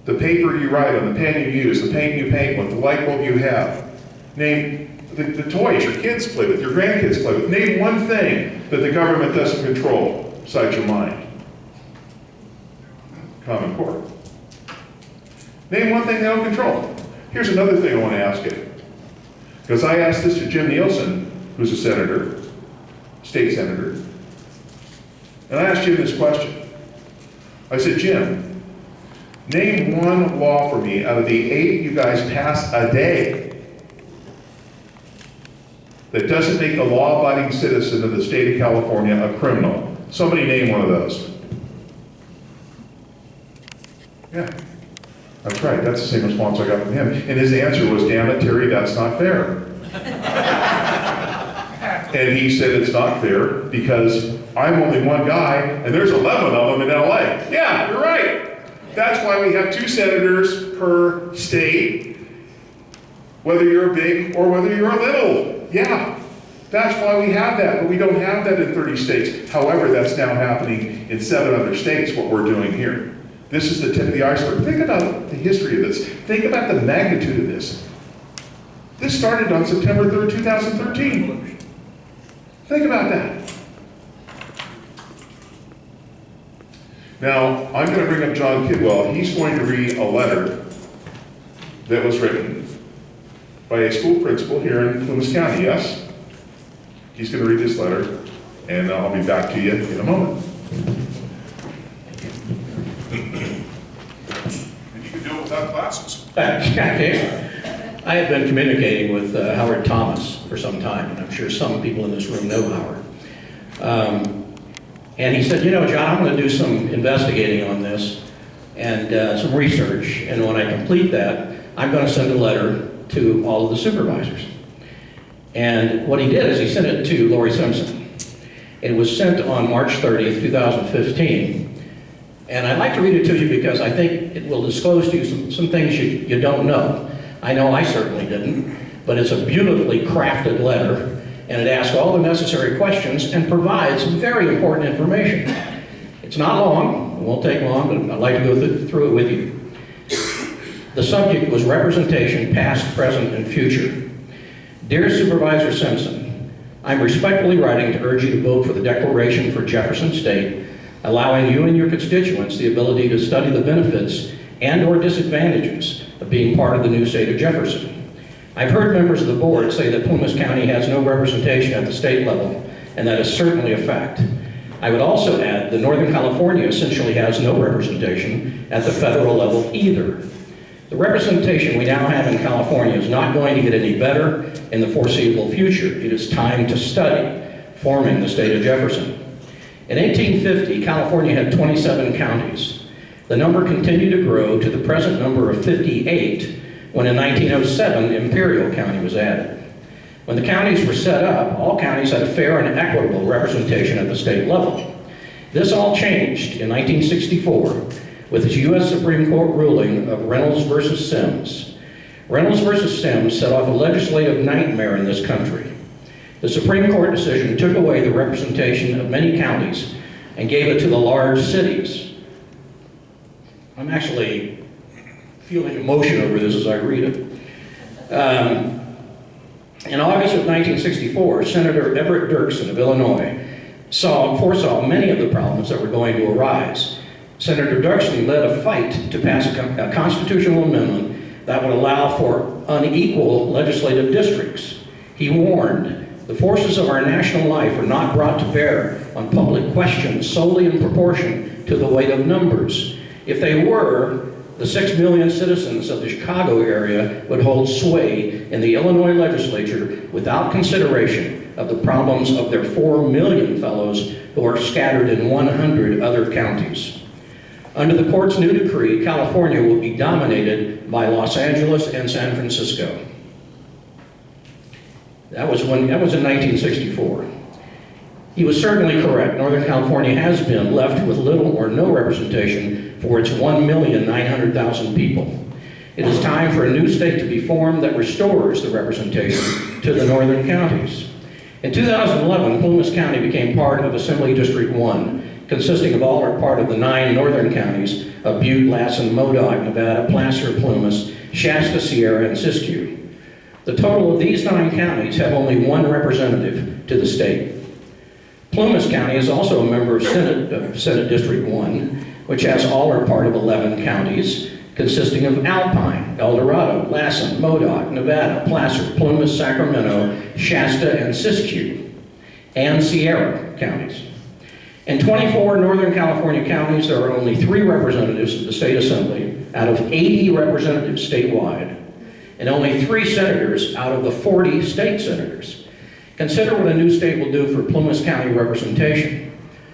the paper you write on, the pen you use, the paint you paint with, the light bulb you have. Name the toys your kids play with, your grandkids play with. Name one thing that the government doesn't control besides your mind. Common Core. Name one thing they don't control. Here's another thing I want to ask you. Because I asked this to Jim Nielsen, who's a senator, state senator, and I asked Jim this question. I said, Jim, name one law for me out of the 8 you guys pass a day that doesn't make a law-abiding citizen of the state of California a criminal. Somebody name one of those. Yeah, that's right. That's the same response I got from him. And his answer was, damn it, Terry, that's not fair. And he said it's not fair because I'm only one guy and there's 11 of them in LA. Yeah, you're right. That's why we have 2 senators per state, whether you're big or whether you're a little. Yeah, that's why we have that, but we don't have that in 30 states. However, that's now happening in 7 other states, what we're doing here. This is the tip of the iceberg. Think about the history of this. Think about the magnitude of this. This started on September 3rd, 2013. Think about that. Now, I'm going to bring up John Kidwell. He's going to read a letter that was written by a school principal here in Plumas County, yes? He's going to read this letter, and I'll be back to you in a moment. And you can do it without glasses. I have been communicating with Howard Thomas for some time, and I'm sure some people in this room know Howard. And he said, you know, John, I'm going to do some investigating on this and some research, and when I complete that, I'm going to send a letter to all of the supervisors. And what he did is he sent it to Lori Simpson. It was sent on March 30th, 2015. And I'd like to read it to you because I think it will disclose to you some things you don't know. I know I certainly didn't, but it's a beautifully crafted letter, and it asks all the necessary questions and provides some very important information. It's not long, it won't take long, but I'd like to go through it with you. The subject was representation, past, present, and future. Dear Supervisor Simpson, I'm respectfully writing to urge you to vote for the declaration for Jefferson State, allowing you and your constituents the ability to study the benefits and/or disadvantages of being part of the new state of Jefferson. I've heard members of the board say that Plumas County has no representation at the state level, and that is certainly a fact. I would also add that Northern California essentially has no representation at the federal level either. The representation we now have in California is not going to get any better in the foreseeable future. It is time to study forming the state of Jefferson. In 1850, California had 27 counties. The number continued to grow to the present number of 58 when in 1907 Imperial County was added. When the counties were set up, all counties had a fair and equitable representation at the state level. This all changed in 1964 with the U.S. Supreme Court ruling of Reynolds versus Sims. Reynolds versus Sims set off a legislative nightmare in this country. The Supreme Court decision took away the representation of many counties and gave it to the large cities. I'm actually feeling emotion over this as I read it. In August of 1964, Senator Everett Dirksen of Illinois foresaw many of the problems that were going to arise. Senator Dirksen led a fight to pass a constitutional amendment that would allow for unequal legislative districts. He warned, the forces of our national life are not brought to bear on public questions solely in proportion to the weight of numbers. If they were, the 6 million citizens of the Chicago area would hold sway in the Illinois legislature without consideration of the problems of their 4 million fellows who are scattered in 100 other counties. Under the court's new decree, California will be dominated by Los Angeles and San Francisco. That was in 1964. He was certainly correct. Northern California has been left with little or no representation for its 1,900,000 people. It is time for a new state to be formed that restores the representation to the northern counties. In 2011, Plumas County became part of Assembly District 1, consisting of all or part of the 9 northern counties of Butte, Lassen, Modoc, Nevada, Placer, Plumas, Shasta, Sierra, and Siskiyou. The total of these 9 counties have only 1 representative to the state. Plumas County is also a member of Senate District 1, which has all or part of 11 counties, consisting of Alpine, El Dorado, Lassen, Modoc, Nevada, Placer, Plumas, Sacramento, Shasta, and Siskiyou, and Sierra counties. In 24 Northern California counties, there are only 3 representatives to the state assembly out of 80 representatives statewide, and only 3 senators out of the 40 state senators. Consider what a new state will do for Plumas County representation.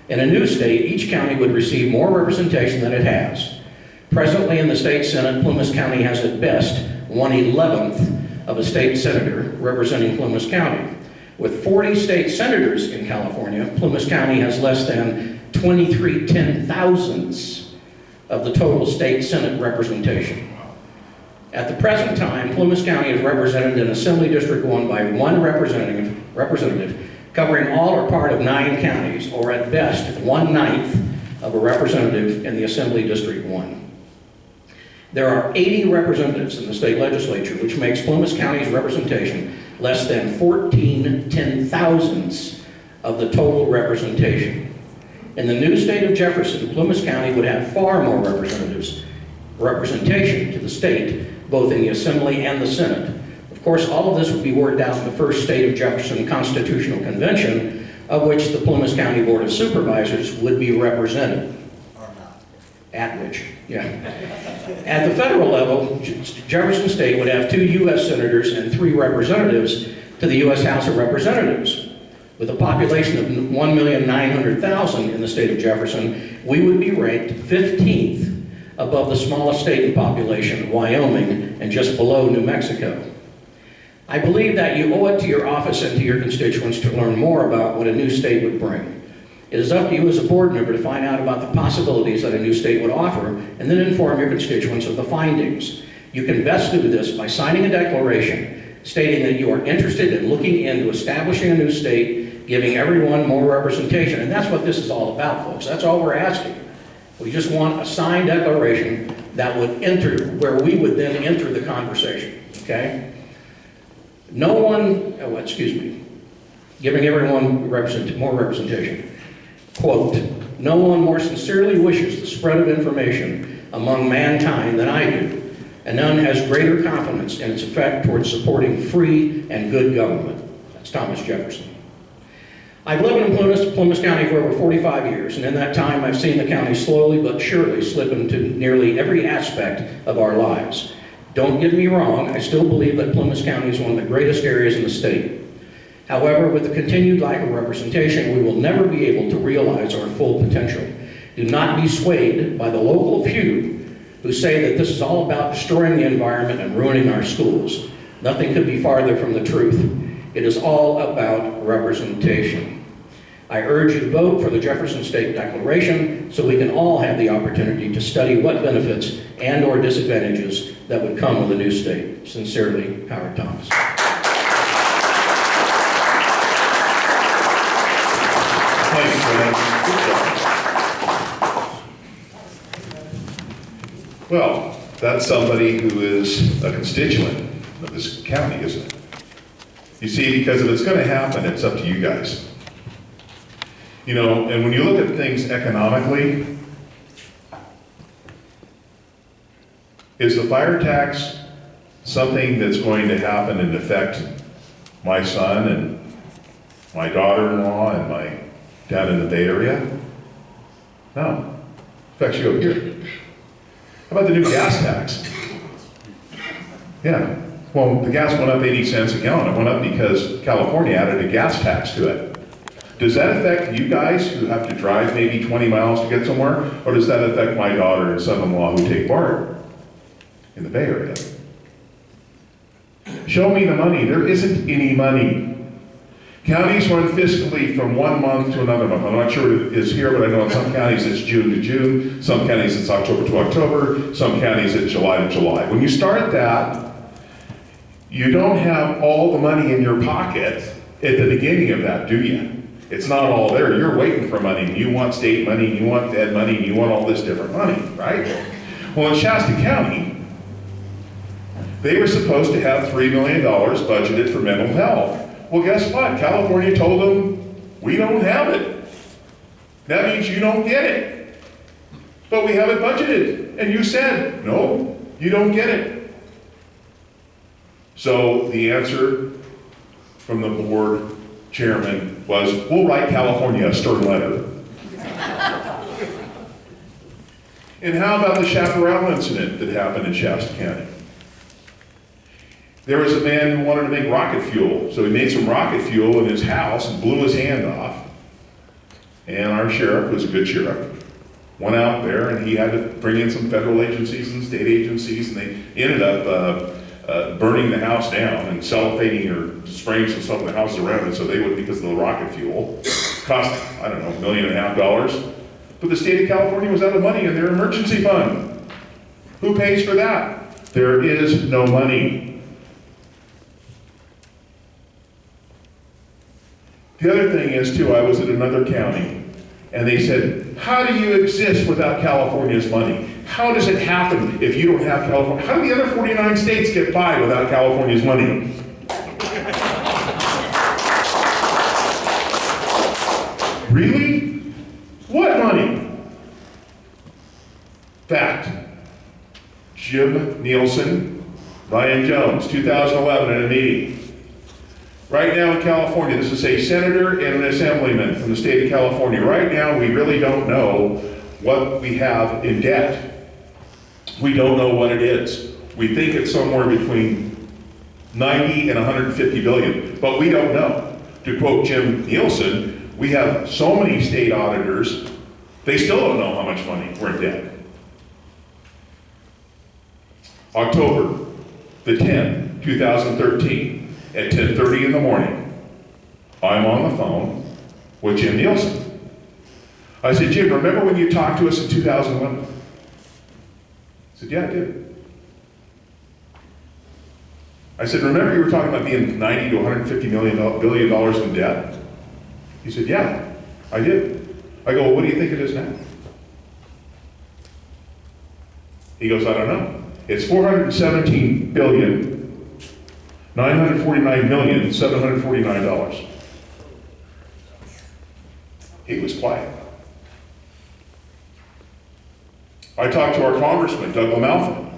In a new state, each county would receive more representation than it has. Presently in the state Senate, Plumas County has at best 1/11th of a state senator representing Plumas County. With 40 state senators in California, Plumas County has less than 23 10,000ths of the total state Senate representation. At the present time, Plumas County is represented in Assembly District 1 by 1 representative covering all or part of 9 counties, or at best 1/9 of a representative in the Assembly District 1. There are 80 representatives in the state legislature, which makes Plumas County's representation less than 14 10,000ths of the total representation. In the new state of Jefferson, Plumas County would have far more representation to the state, both in the Assembly and the Senate. Of course, all of this would be worked out in the first State of Jefferson Constitutional Convention, of which the Plumas County Board of Supervisors would be represented. At which, yeah. At the federal level, Jefferson State would have 2 U.S. senators and 3 representatives to the U.S. House of Representatives. With a population of 1,900,000 in the state of Jefferson, we would be ranked 15th above the smallest state in population, Wyoming, and just below New Mexico. I believe that you owe it to your office and to your constituents to learn more about what a new state would bring. It is up to you as a board member to find out about the possibilities that a new state would offer, and then inform your constituents of the findings. You can best do this by signing a declaration stating that you are interested in looking into establishing a new state, giving everyone more representation. And that's what this is all about, folks. That's all we're asking. We just want a signed declaration that would enter, where we would then enter the conversation, okay? Giving everyone more representation. Quote, "No one more sincerely wishes the spread of information among mankind than I do, and none has greater confidence in its effect towards supporting free and good government." That's Thomas Jefferson. I've lived in Plumas County for over 45 years, and in that time I've seen the county slowly but surely slip into nearly every aspect of our lives. Don't get me wrong, I still believe that Plumas County is one of the greatest areas in the state. However, with the continued lack of representation, we will never be able to realize our full potential. Do not be swayed by the local few who say that this is all about destroying the environment and ruining our schools. Nothing could be farther from the truth. It is all about representation. I urge you to vote for the Jefferson State Declaration so we can all have the opportunity to study what benefits and/or disadvantages that would come with a new state. Sincerely, Howard Thomas. Thanks, Fred. Well, that's somebody who is a constituent of this county, isn't it? You see, because if it's going to happen, it's up to you guys. You know, and when you look at things economically, is the fire tax something that's going to happen and affect my son and my daughter-in-law and my down in the Bay Area? No. Affects you up here. How about the new gas tax? Yeah. Well, the gas went up 80 cents a gallon. It went up because California added a gas tax to it. Does that affect you guys who have to drive maybe 20 miles to get somewhere? Or does that affect my daughter and son-in-law who take part in the Bay Area? Show me the money. There isn't any money. Counties run fiscally from one month to another month. I'm not sure it is here, but I know in some counties it's June to June, some counties it's October to October, some counties it's July to July. When you start that, you don't have all the money in your pocket at the beginning of that, do you? It's not all there. You're waiting for money, and you want state money, and you want fed money, and you want all this different money, right? Well, in Shasta County, they were supposed to have $3 million budgeted for mental health. Well, guess what? California told them, we don't have it. That means you don't get it. But we have it budgeted. And you said, no, you don't get it. So the answer from the board chairman was, we'll write California a stern letter. And how about the chaparral incident that happened in Shasta County? There was a man who wanted to make rocket fuel, so he made some rocket fuel in his house and blew his hand off. And our sheriff, who was a good sheriff, went out there and he had to bring in some federal agencies and state agencies, and they ended up burning the house down and cellophaning or spraying some stuff in the houses around it so they would, because of the rocket fuel. Cost, I don't know, $1.5 million. But the state of California was out of money in their emergency fund. Who pays for that? There is no money. The other thing is, too, I was at another county, and they said, how do you exist without California's money? How does it happen if you don't have California? How do the other 49 states get by without California's money? Really? What money? Fact. Jim Nielsen, Ryan Jones, 2011 at a meeting. Right now in California, this is a senator and an assemblyman from the state of California. Right now, we really don't know what we have in debt. We don't know what it is. We think it's somewhere between 90 and 150 billion, but we don't know. To quote Jim Nielsen, we have so many state auditors, they still don't know how much money we're in debt. October the 10th, 2013. At 10:30 in the morning, I'm on the phone with Jim Nielsen. I said, Jim, remember when you talked to us in 2011? He said, yeah, I did. I said, remember you were talking about being 90 to 150 billion dollars in debt? He said, yeah, I did. I go, well, what do you think it is now? He goes, I don't know. It's 417 billion. $949,749. He was quiet. I talked to our congressman, Doug LaMalfa,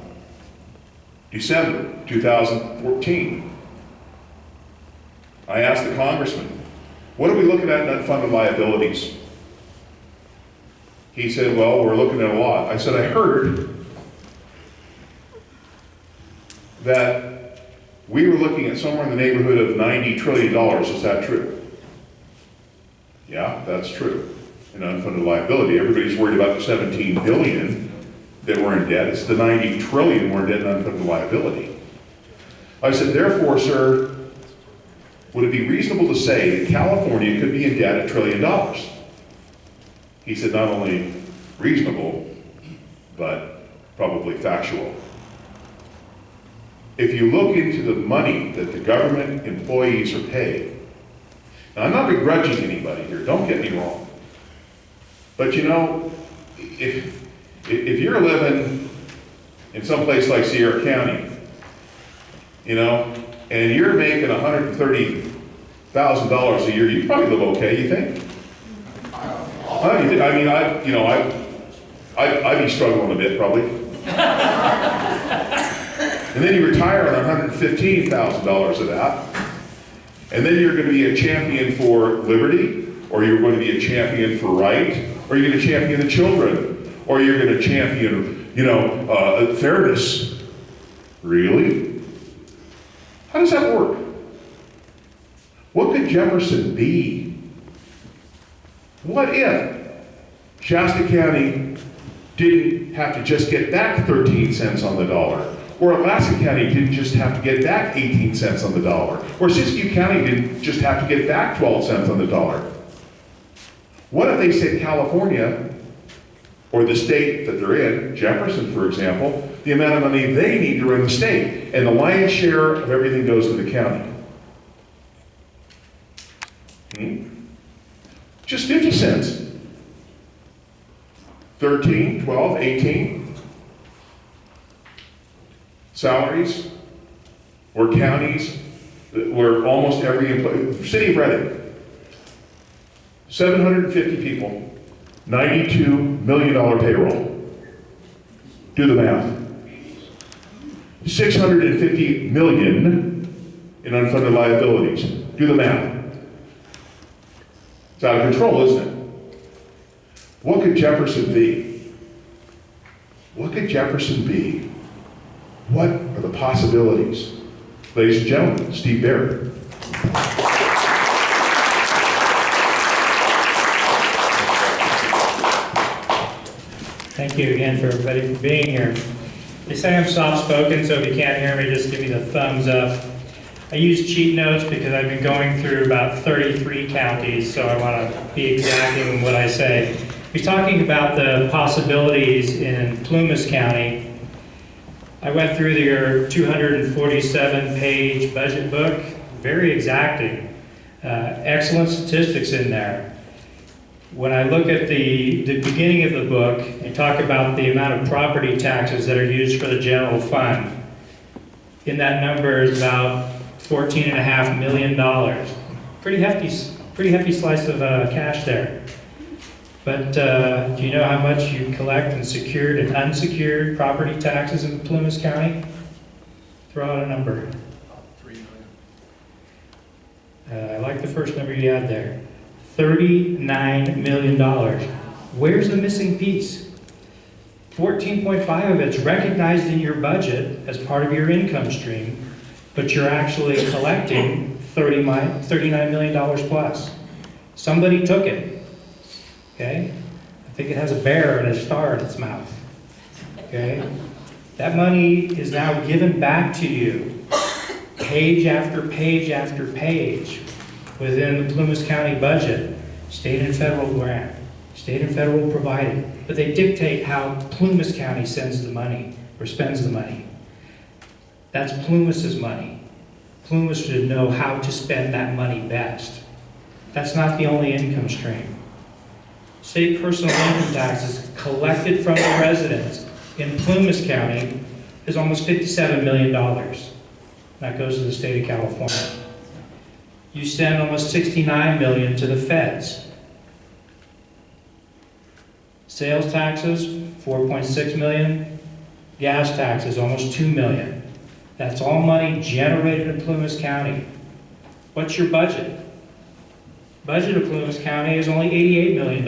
December 2014. I asked the congressman, what are we looking at in unfunded liabilities? He said, well, we're looking at a lot. I said, I heard that we were looking at somewhere in the neighborhood of $90 trillion. Is that true? Yeah, that's true. In unfunded liability, everybody's worried about the 17 billion that we're in debt. It's the 90 trillion we're in debt in unfunded liability. I said, therefore, sir, would it be reasonable to say that California could be in debt $1 trillion? He said, not only reasonable, but probably factual. If you look into the money that the government employees are paid, now I'm not begrudging anybody here, don't get me wrong. But you know, if you're living in some place like Sierra County, you know, and you're making $130,000 a year, you probably live okay, you think? I mean, I'd be struggling a bit probably. And then you retire on $115,000 of that. And then you're going to be a champion for liberty, or you're going to be a champion for right, or you're going to champion the children, or you're going to champion, fairness. Really? How does that work? What could Jefferson be? What if Shasta County didn't have to just get back 13 cents on the dollar? Or Alaska County didn't just have to get back 18 cents on the dollar. Or Siskiyou County didn't just have to get back 12 cents on the dollar. What if they said California, or the state that they're in, Jefferson, for example, the amount of money they need to run the state, and the lion's share of everything goes to the county? Just 50 cents. 13, 12, 18. Salaries, or counties, where almost every employee, City of Reading, 750 people, $92 million payroll. Do the math. 650 million in unfunded liabilities. Do the math. It's out of control, isn't it? What could Jefferson be? What could Jefferson be? What are the possibilities? Ladies and gentlemen, Steve Barrett. Thank you again for everybody for being here. They say I'm soft-spoken, so if you can't hear me, just give me the thumbs up. I use cheat notes because I've been going through about 33 counties, so I want to be exacting in what I say. We're talking about the possibilities in Plumas County. I went through your 247-page budget book, very exacting. Excellent statistics in there. When I look at the beginning of the book, they talk about the amount of property taxes that are used for the general fund. In that number is about $14.5 million. Pretty hefty slice of cash there. But do you know how much you collect in secured and unsecured property taxes in Plumas County? Throw out a number. $3 million. I like the first number you had there. $39 million. Where's the missing piece? 14.5 of it's recognized in your budget as part of your income stream, but you're actually collecting $39 million plus. Somebody took it, okay? I think it has a bear and a star in its mouth, okay? That money is now given back to you, page after page after page, within the Plumas County budget, state and federal grant, state and federal provided, but they dictate how Plumas County sends the money or spends the money. That's Plumas's money. Plumas should know how to spend that money best. That's not the only income stream. State personal income taxes collected from the residents in Plumas County is almost $57 million. That goes to the state of California. You send almost $69 million to the feds. Sales taxes, $4.6 million. Gas taxes, almost $2 million. That's all money generated in Plumas County. What's your budget? Budget of Plumas County is only $88 million.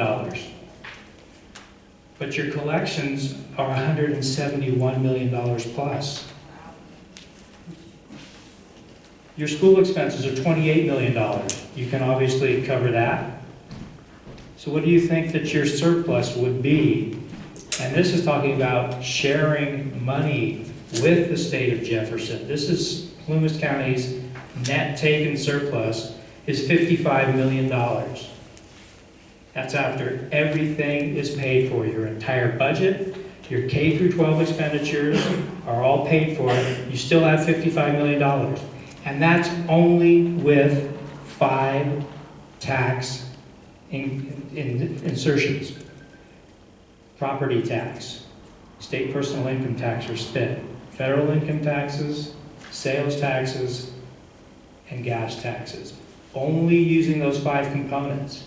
But your collections are $171 million plus. Your school expenses are $28 million. You can obviously cover that. So what do you think that your surplus would be? And this is talking about sharing money with the state of Jefferson. This is Plumas County's net taken surplus is $55 million. That's after everything is paid for. Your entire budget, your K through 12 expenditures are all paid for. You still have $55 million. And that's only with 5 tax insertions. Property tax, state personal income tax or SPIT, federal income taxes, sales taxes, and gas taxes. Only using those 5 components.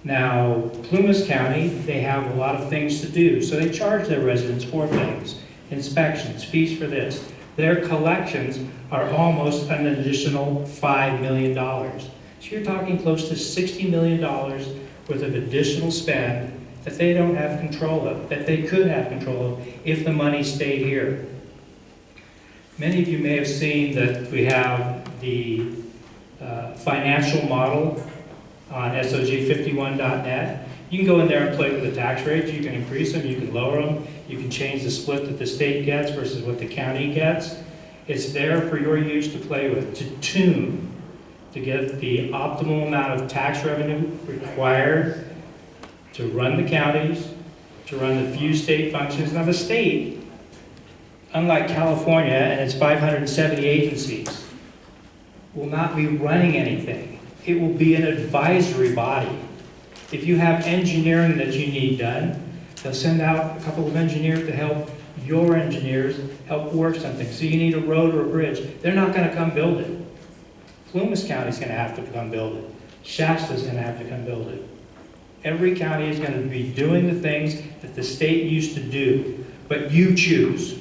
Now, Plumas County, they have a lot of things to do, so they charge their residents for things. Inspections, fees for this. Their collections are almost an additional $5 million. So you're talking close to $60 million worth of additional spend that they don't have control of, that they could have control of if the money stayed here. Many of you may have seen that we have the financial model on SOG51.net. You can go in there and play with the tax rates, you can increase them, you can lower them, you can change the split that the state gets versus what the county gets. It's there for your use to play with, to tune, to get the optimal amount of tax revenue required to run the counties, to run the few state functions. Now the state, unlike California and its 570 agencies, will not be running anything. It will be an advisory body. If you have engineering that you need done, they'll send out a couple of engineers to help your engineers help work something. So you need a road or a bridge. They're not going to come build it. Plumas County's going to have to come build it. Shasta's going to have to come build it. Every county is going to be doing the things that the state used to do, but you choose.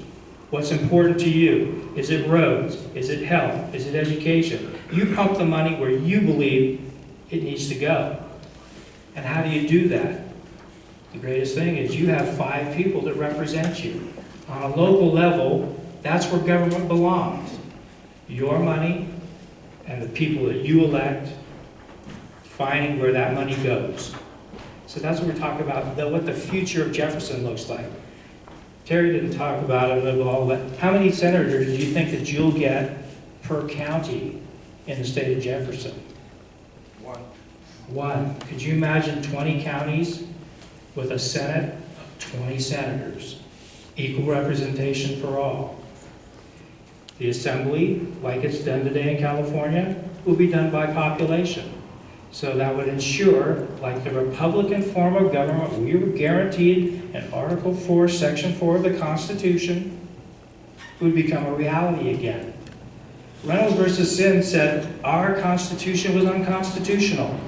What's important to you? Is it roads? Is it health? Is it education? You pump the money where you believe it needs to go. And how do you do that? The greatest thing is you have 5 people that represent you. On a local level, that's where government belongs. Your money and the people that you elect, finding where that money goes. So that's what we're talking about, what the future of Jefferson looks like. Terry didn't talk about it at all, but how many senators do you think that you'll get per county in the state of Jefferson? One. Could you imagine 20 counties with a Senate of 20 senators? Equal representation for all. The Assembly, like it's done today in California, will be done by population. So that would ensure, like the Republican form of government, we were guaranteed in Article 4, Section 4 of the Constitution, would become a reality again. Reynolds versus Sims said our Constitution was unconstitutional.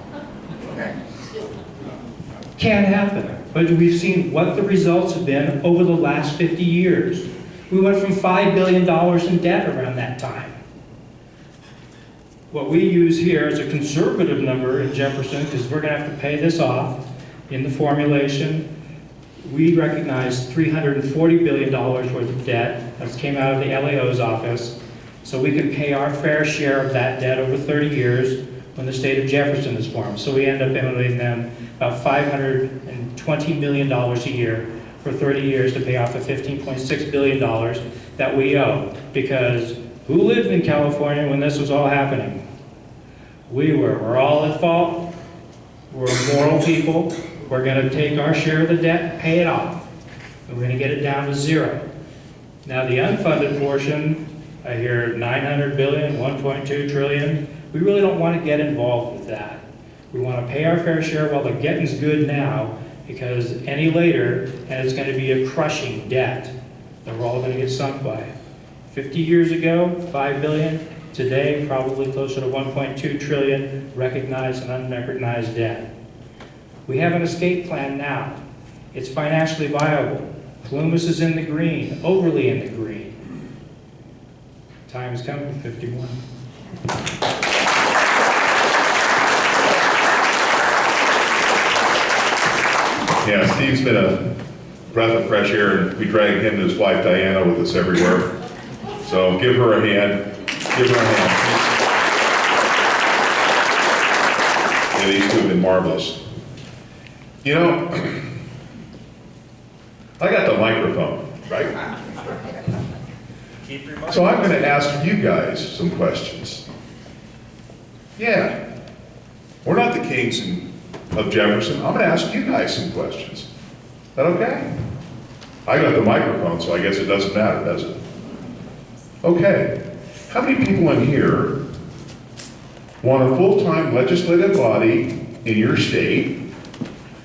Can't happen. But we've seen what the results have been over the last 50 years. We went from $5 billion in debt around that time. What we use here is a conservative number in Jefferson, because we're going to have to pay this off in the formulation. We recognize $340 billion worth of debt that came out of the LAO's office, so we can pay our fair share of that debt over 30 years when the state of Jefferson is formed. So we end up owing them about $520 million a year for 30 years to pay off the $15.6 billion that we owe. Because who lived in California when this was all happening? We were. We're all at fault. We're moral people. We're going to take our share of the debt and pay it off. And we're going to get it down to 0. Now the unfunded portion, I hear 900 billion, 1.2 trillion. We really don't want to get involved with that. We want to pay our fair share while the getting's good now, because any later, and it's going to be a crushing debt that we're all going to get sunk by. 50 years ago, 5 billion. Today, probably closer to 1.2 trillion recognized and unrecognized debt. We have an escape plan now. It's financially viable. Plumas is in the green, overly in the green. Time has come for 51. Yeah, Steve's been a breath of fresh air, and we drag him and his wife Diana with us everywhere. So give her a hand. Give her a hand. Yeah, these two have been marvelous. You know, I got the microphone, right? So I'm going to ask you guys some questions. Yeah, we're not the kings of Jefferson. I'm going to ask you guys some questions. Is that okay? I got the microphone, so I guess it doesn't matter, does it? Okay. How many people in here want a full-time legislative body in your state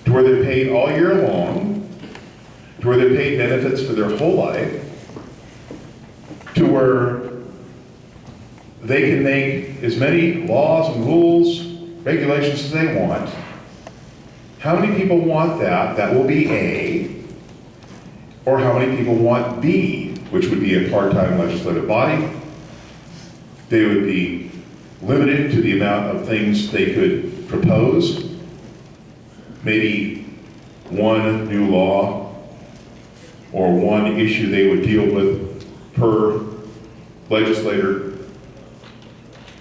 to where they're paid all year long, to where they're paid benefits for their whole life, to where they can make as many laws and rules, regulations as they want? How many people want that? That will be A. Or how many people want B, which would be a part-time legislative body? They would be limited to the amount of things they could propose. Maybe one new law or one issue they would deal with per legislator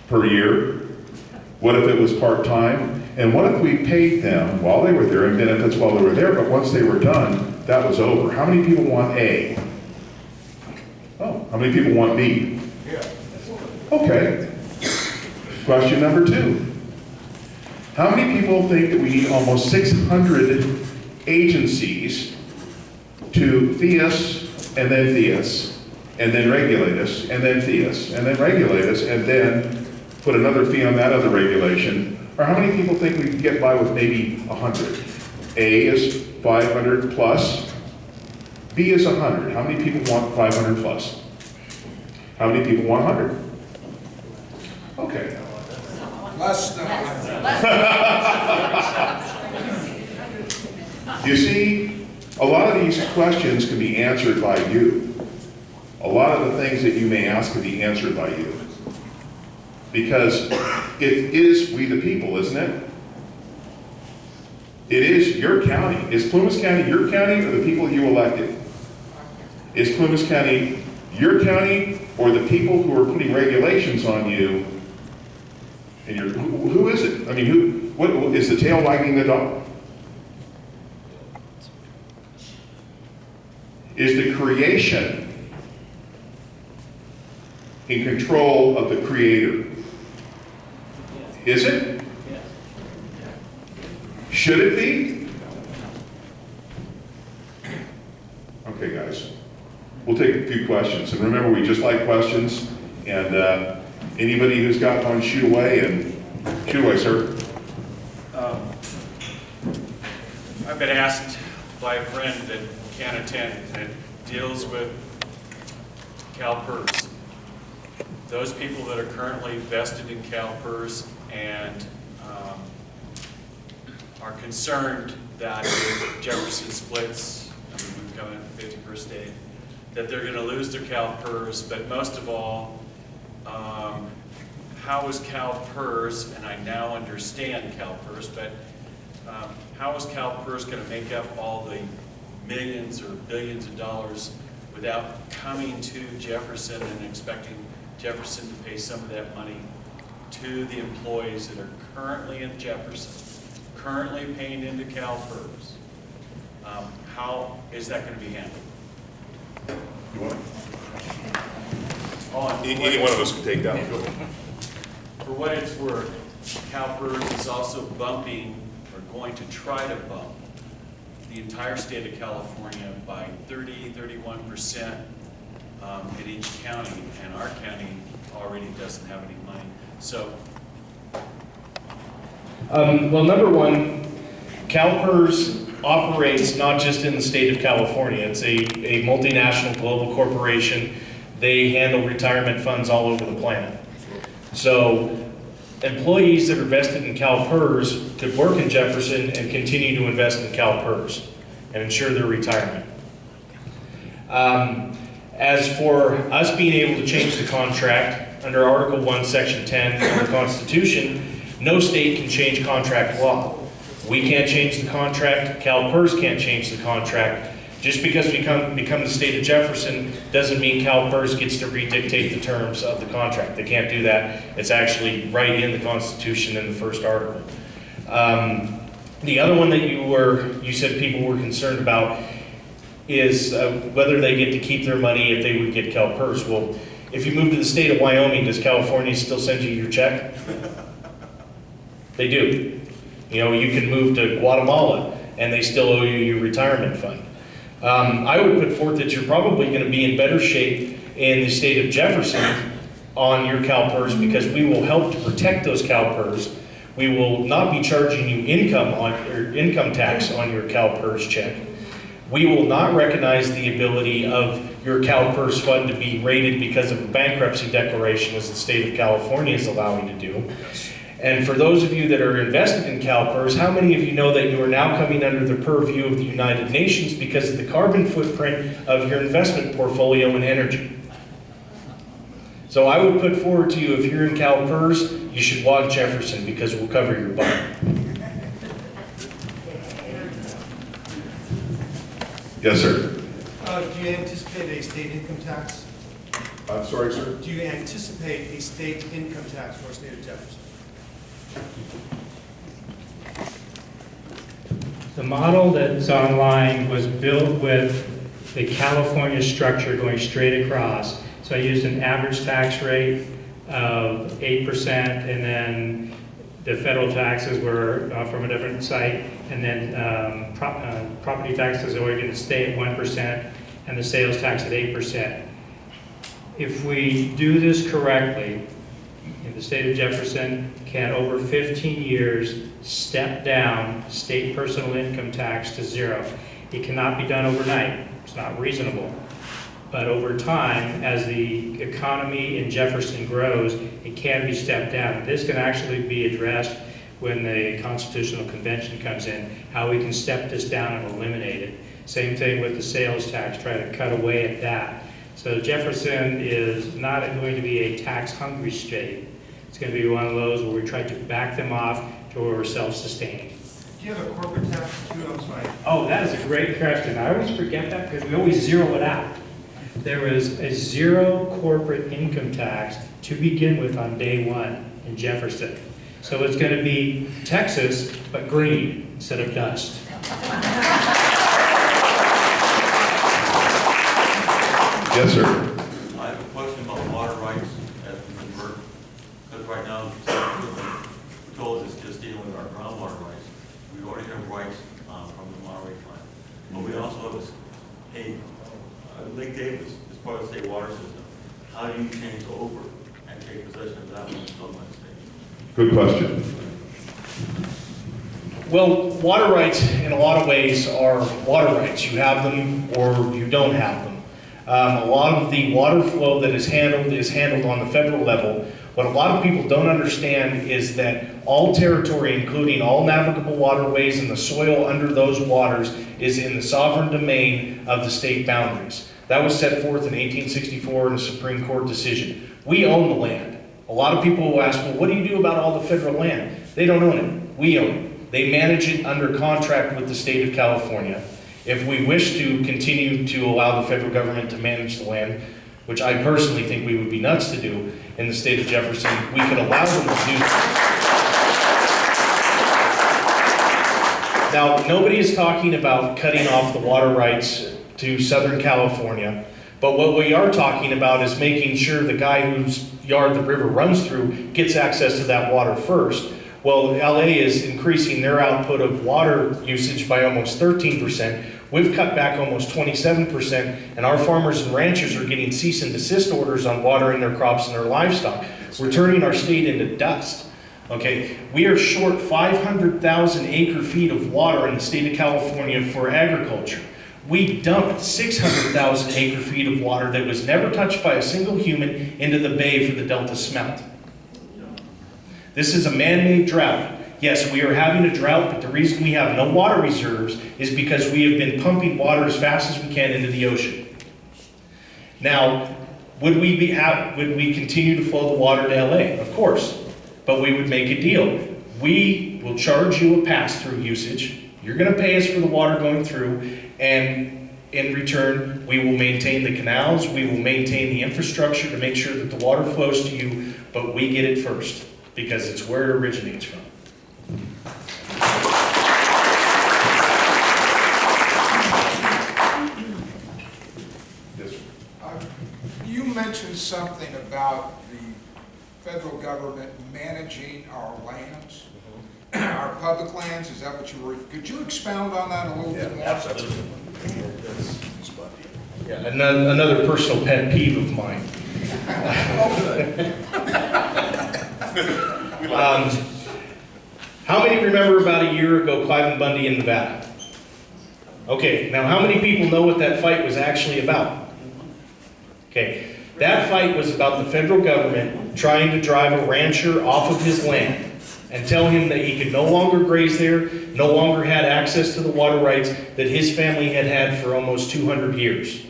per year. What if it was part-time? And what if we paid them while they were there and benefits while they were there, but once they were done, that was over? How many people want A? Oh, how many people want B? Okay. Question number 2. How many people think that we need almost 600 agencies to fee us, and then fee us, and then regulate us, and then fee us, and then regulate us, and then put another fee on that other regulation? Or how many people think we can get by with maybe 100? A is 500 plus, B is 100. How many people want 500 plus? How many people want 100? Okay. Less than You see, a lot of these questions can be answered by you. A lot of the things that you may ask can be answered by you. Because it is we the people, isn't it? It is your county. Is Plumas County your county or the people you elected? Is Plumas County your county or the people who are putting regulations on you? And who is it? I mean, what is the tail wagging the dog? Is the creation in control of the creator? Is it? Should it be? Okay, guys. We'll take a few questions. And remember, we just like questions. And anybody who's got one, shoot away. And shoot away, sir. I've been asked by a friend that can't attend that deals with CalPERS. Those people that are currently vested in CalPERS and are concerned that if Jefferson splits, and we come in the 51st state, that they're going to lose their CalPERS, but most of all, how is CalPERS, and I now understand CalPERS, but how is CalPERS going to make up all the millions or billions of dollars without coming to Jefferson and expecting Jefferson to pay some of that money to the employees that are currently in Jefferson, currently paying into CalPERS? How is that going to be handled? Any one of us can take that one. For what it's worth, CalPERS is also bumping, or going to try to bump, the entire state of California by 30–31% in each county, and our county already doesn't have any money. So, Well, number one, CalPERS operates not just in the state of California. It's a multinational global corporation. They handle retirement funds all over the planet. So employees that are vested in CalPERS could work in Jefferson and continue to invest in CalPERS and ensure their retirement. As for us being able to change the contract, under Article 1, Section 10 of the Constitution, no state can change contract law. We can't change the contract, CalPERS can't change the contract. Just because we become the state of Jefferson doesn't mean CalPERS gets to redictate the terms of the contract. They can't do that. It's actually right in the Constitution in the first article. The other one that you said people were concerned about is whether they get to keep their money if they would get CalPERS. Well, if you move to the state of Wyoming, does California still send you your check? They do. You know, you can move to Guatemala and they still owe you your retirement fund. I would put forth that you're probably going to be in better shape in the state of Jefferson on your CalPERS because we will help to protect those CalPERS. We will not be charging you income tax on your CalPERS check. We will not recognize the ability of your CalPERS fund to be raided because of a bankruptcy declaration as the state of California is allowing to do. And for those of you that are invested in CalPERS, how many of you know that you are now coming under the purview of the United Nations because of the carbon footprint of your investment portfolio in energy? So I would put forward to you, if you're in CalPERS, you should watch Jefferson because we'll cover your butt. Yes, sir. Do you anticipate a state income tax? I'm sorry, sir. Do you anticipate a state income tax for the state of Jefferson? The model that's online was built with the California structure going straight across. So I used an average tax rate of 8%, and then the federal taxes were from a different site, and then property taxes are going to stay at 1%, and the sales tax at 8%. If we do this correctly, the state of Jefferson can, over 15 years, step down state personal income tax to 0. It cannot be done overnight. It's not reasonable. But over time, as the economy in Jefferson grows, it can be stepped down. This can actually be addressed when the Constitutional Convention comes in, how we can step this down and eliminate it. Same thing with the sales tax, try to cut away at that. So Jefferson is not going to be a tax-hungry state. It's going to be one of those where we try to back them off to where we're self-sustaining. Do you have a corporate tax too? I'm sorry. Oh, that is a great question. I always forget that because we always zero it out. There is a 0 corporate income tax to begin with on day 1 in Jefferson. So it's going to be Texas, but green instead of dust. Yes, sir. I have a question about water rights as we convert, because right now, we're told it's just dealing with our groundwater rights. We already have rights from the Monterey Plan. But we also have Lake Davis is part of the state water system. How do you change over and take possession of that one from that state? Good question. Well, water rights in a lot of ways are water rights. You have them or you don't have them. A lot of the water flow that is handled on the federal level. What a lot of people don't understand is that all territory, including all navigable waterways and the soil under those waters, is in the sovereign domain of the state boundaries. That was set forth in 1864 in a Supreme Court decision. We own the land. A lot of people will ask, well, what do you do about all the federal land? They don't own it. We own it. They manage it under contract with the state of California. If we wish to continue to allow the federal government to manage the land, which I personally think we would be nuts to do in the state of Jefferson, we could allow them to do that. Now, nobody is talking about cutting off the water rights to Southern California, but what we are talking about is making sure the guy whose yard the river runs through gets access to that water first. Well, LA is increasing their output of water usage by almost 13%. We've cut back almost 27%, and our farmers and ranchers are getting cease and desist orders on watering their crops and their livestock. We're turning our state into dust. Okay, we are short 500,000 acre feet of water in the state of California for agriculture. We dumped 600,000 acre feet of water that was never touched by a single human into the bay for the Delta smelt. This is a man-made drought. Yes, we are having a drought, but the reason we have no water reserves is because we have been pumping water as fast as we can into the ocean. Now, would we continue to flow the water to LA? Of course, but we would make a deal. We will charge you a pass-through usage. You're going to pay us for the water going through, and in return, we will maintain the canals, we will maintain the infrastructure to make sure that the water flows to you, but we get it first, because it's where it originates from. Yes, sir. You mentioned something about the federal government managing our lands, our public lands. Is that what you were? Could you expound on that a little bit more? Absolutely. Yeah, another personal pet peeve of mine. How many remember about a year ago Clive and Bundy in Nevada? Okay, now how many people know what that fight was actually about? Okay, that fight was about the federal government trying to drive a rancher off of his land and tell him that he could no longer graze there, no longer had access to the water rights that his family had had for almost 200 years.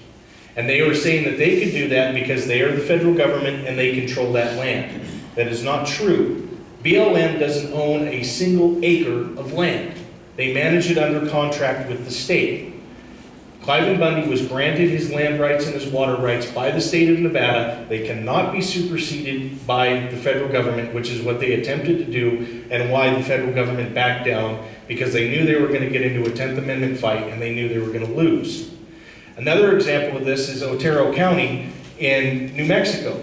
And they were saying that they could do that because they are the federal government and they control that land. That is not true. BLM doesn't own a single acre of land. They manage it under contract with the state. Cliven Bundy was granted his land rights and his water rights by the state of Nevada. They cannot be superseded by the federal government, which is what they attempted to do, and why the federal government backed down, because they knew they were going to get into a 10th Amendment fight, and they knew they were going to lose. Another example of this is Otero County in New Mexico,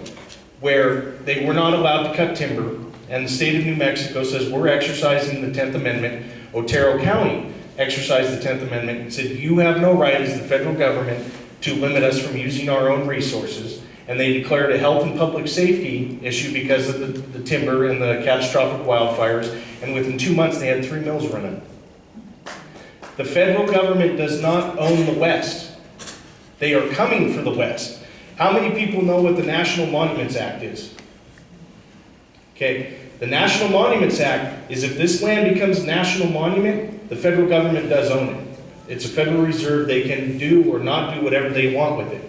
where they were not allowed to cut timber, and the state of New Mexico says, we're exercising the 10th Amendment. Otero County exercised the 10th Amendment and said, you have no right as the federal government to limit us from using our own resources. And they declared a health and public safety issue because of the timber and the catastrophic wildfires. And within 2 months, they had 3 mills running. The federal government does not own the West. They are coming for the West. How many people know what the National Monuments Act is? Okay, the National Monuments Act is if this land becomes a national monument, the federal government does own it. It's a federal reserve. They can do or not do whatever they want with it.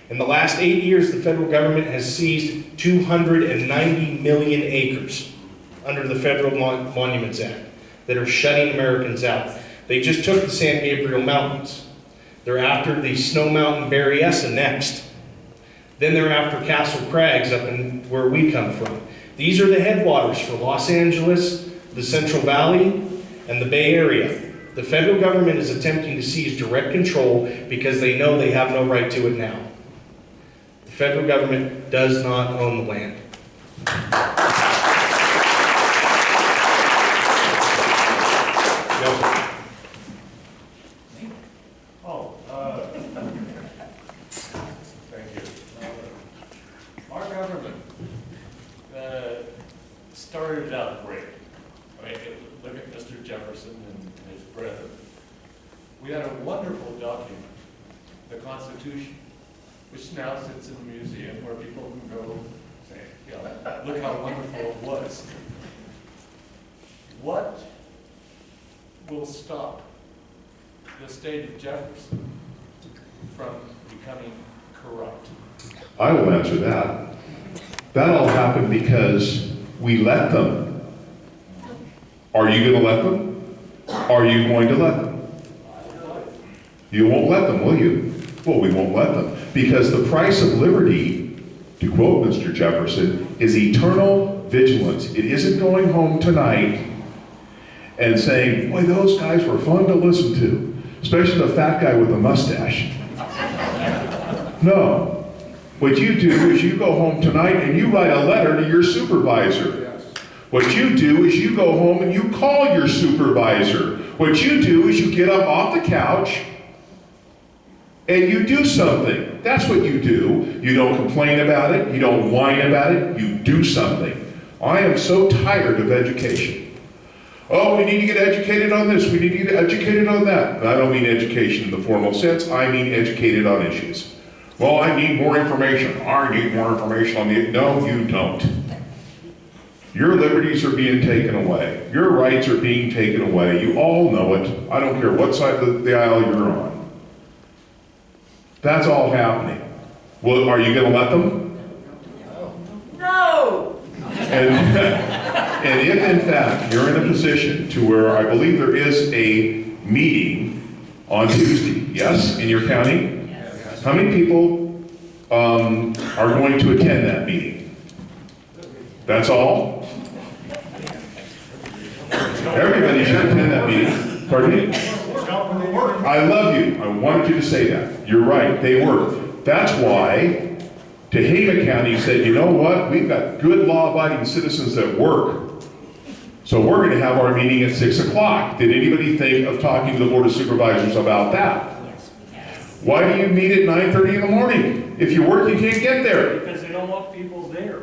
In the last 8 years, the federal government has seized 290 million acres under the Federal Monuments Act that are shutting Americans out. They just took the San Gabriel Mountains. They're after the Snow Mountain Berryessa next. Then they're after Castle Crags up in where we come from. These are the headwaters for Los Angeles, the Central Valley, and the Bay Area. The federal government is attempting to seize direct control because they know they have no right to it now. The federal government does not own the land. Thank you. Our government started out great. I mean, look at Mr. Jefferson and his brethren. We had a wonderful document, the Constitution, which now sits in a museum where people can go say, yeah, look how wonderful it was. What will stop the state of Jefferson from becoming corrupt? I will answer that. That all happened because we let them. Are you going to let them? Are you going to let them? You won't let them, will you? Well, we won't let them. Because the price of liberty, to quote Mr. Jefferson, is eternal vigilance. It isn't going home tonight and saying, boy, those guys were fun to listen to, especially the fat guy with the mustache. No. What you do is you go home tonight and you write a letter to your supervisor. What you do is you go home and you call your supervisor. What you do is you get up off the couch and you do something. That's what you do. You don't complain about it. You don't whine about it. You do something. I am so tired of education. Oh, we need to get educated on this. We need to get educated on that. And I don't mean education in the formal sense. I mean educated on issues. Well, I need more information. I need more information on the... No, you don't. Your liberties are being taken away. Your rights are being taken away. You all know it. I don't care what side of the aisle you're on. That's all happening. Well, are you going to let them? No! And if, in fact, you're in a position to where I believe there is a meeting on Tuesday, yes, in your county? Yes. How many people are going to attend that meeting? That's all? Everybody should attend that meeting. Pardon me? I love you. I wanted you to say that. You're right. They work. That's why Tehama County said, you know what? We've got good law-abiding citizens that work. So we're going to have our meeting at 6 o'clock. Did anybody think of talking to the Board of Supervisors about that? Why do you meet at 9:30 in the morning? If you work, you can't get there. Because they don't want people there.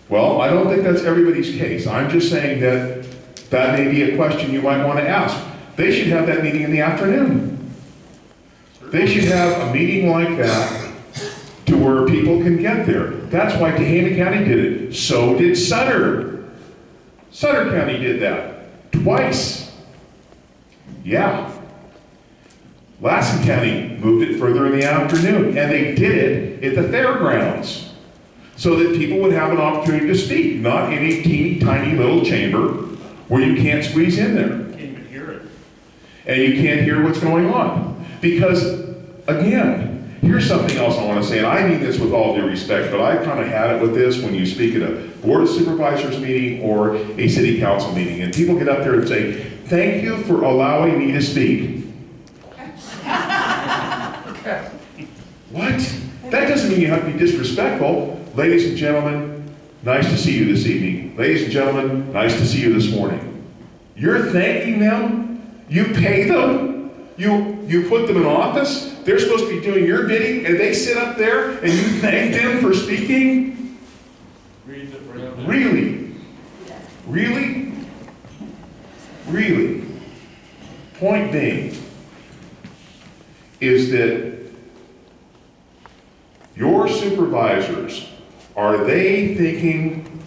Well, I don't think that's everybody's case. I'm just saying that that may be a question you might want to ask. They should have that meeting in the afternoon. They should have a meeting like that to where people can get there. That's why Tehama County did it. So did Sutter. Sutter County did that twice. Yeah. Lassen County moved it further in the afternoon, and they did it at the fairgrounds so that people would have an opportunity to speak, not in a teeny tiny little chamber where you can't squeeze in there. Can't even hear it. And you can't hear what's going on. Because again, here's something else I want to say, and I mean this with all due respect, but I've kind of had it with this when you speak at a Board of Supervisors meeting or a City Council meeting, and people get up there and say, thank you for allowing me to speak. What? That doesn't mean you have to be disrespectful. Ladies and gentlemen, nice to see you this evening. Ladies and gentlemen, nice to see you this morning. You're thanking them? You pay them? You put them in office? They're supposed to be doing your bidding, and they sit up there and you thank them for speaking? Really? Really? Really? Point being is that your supervisors, are they thinking,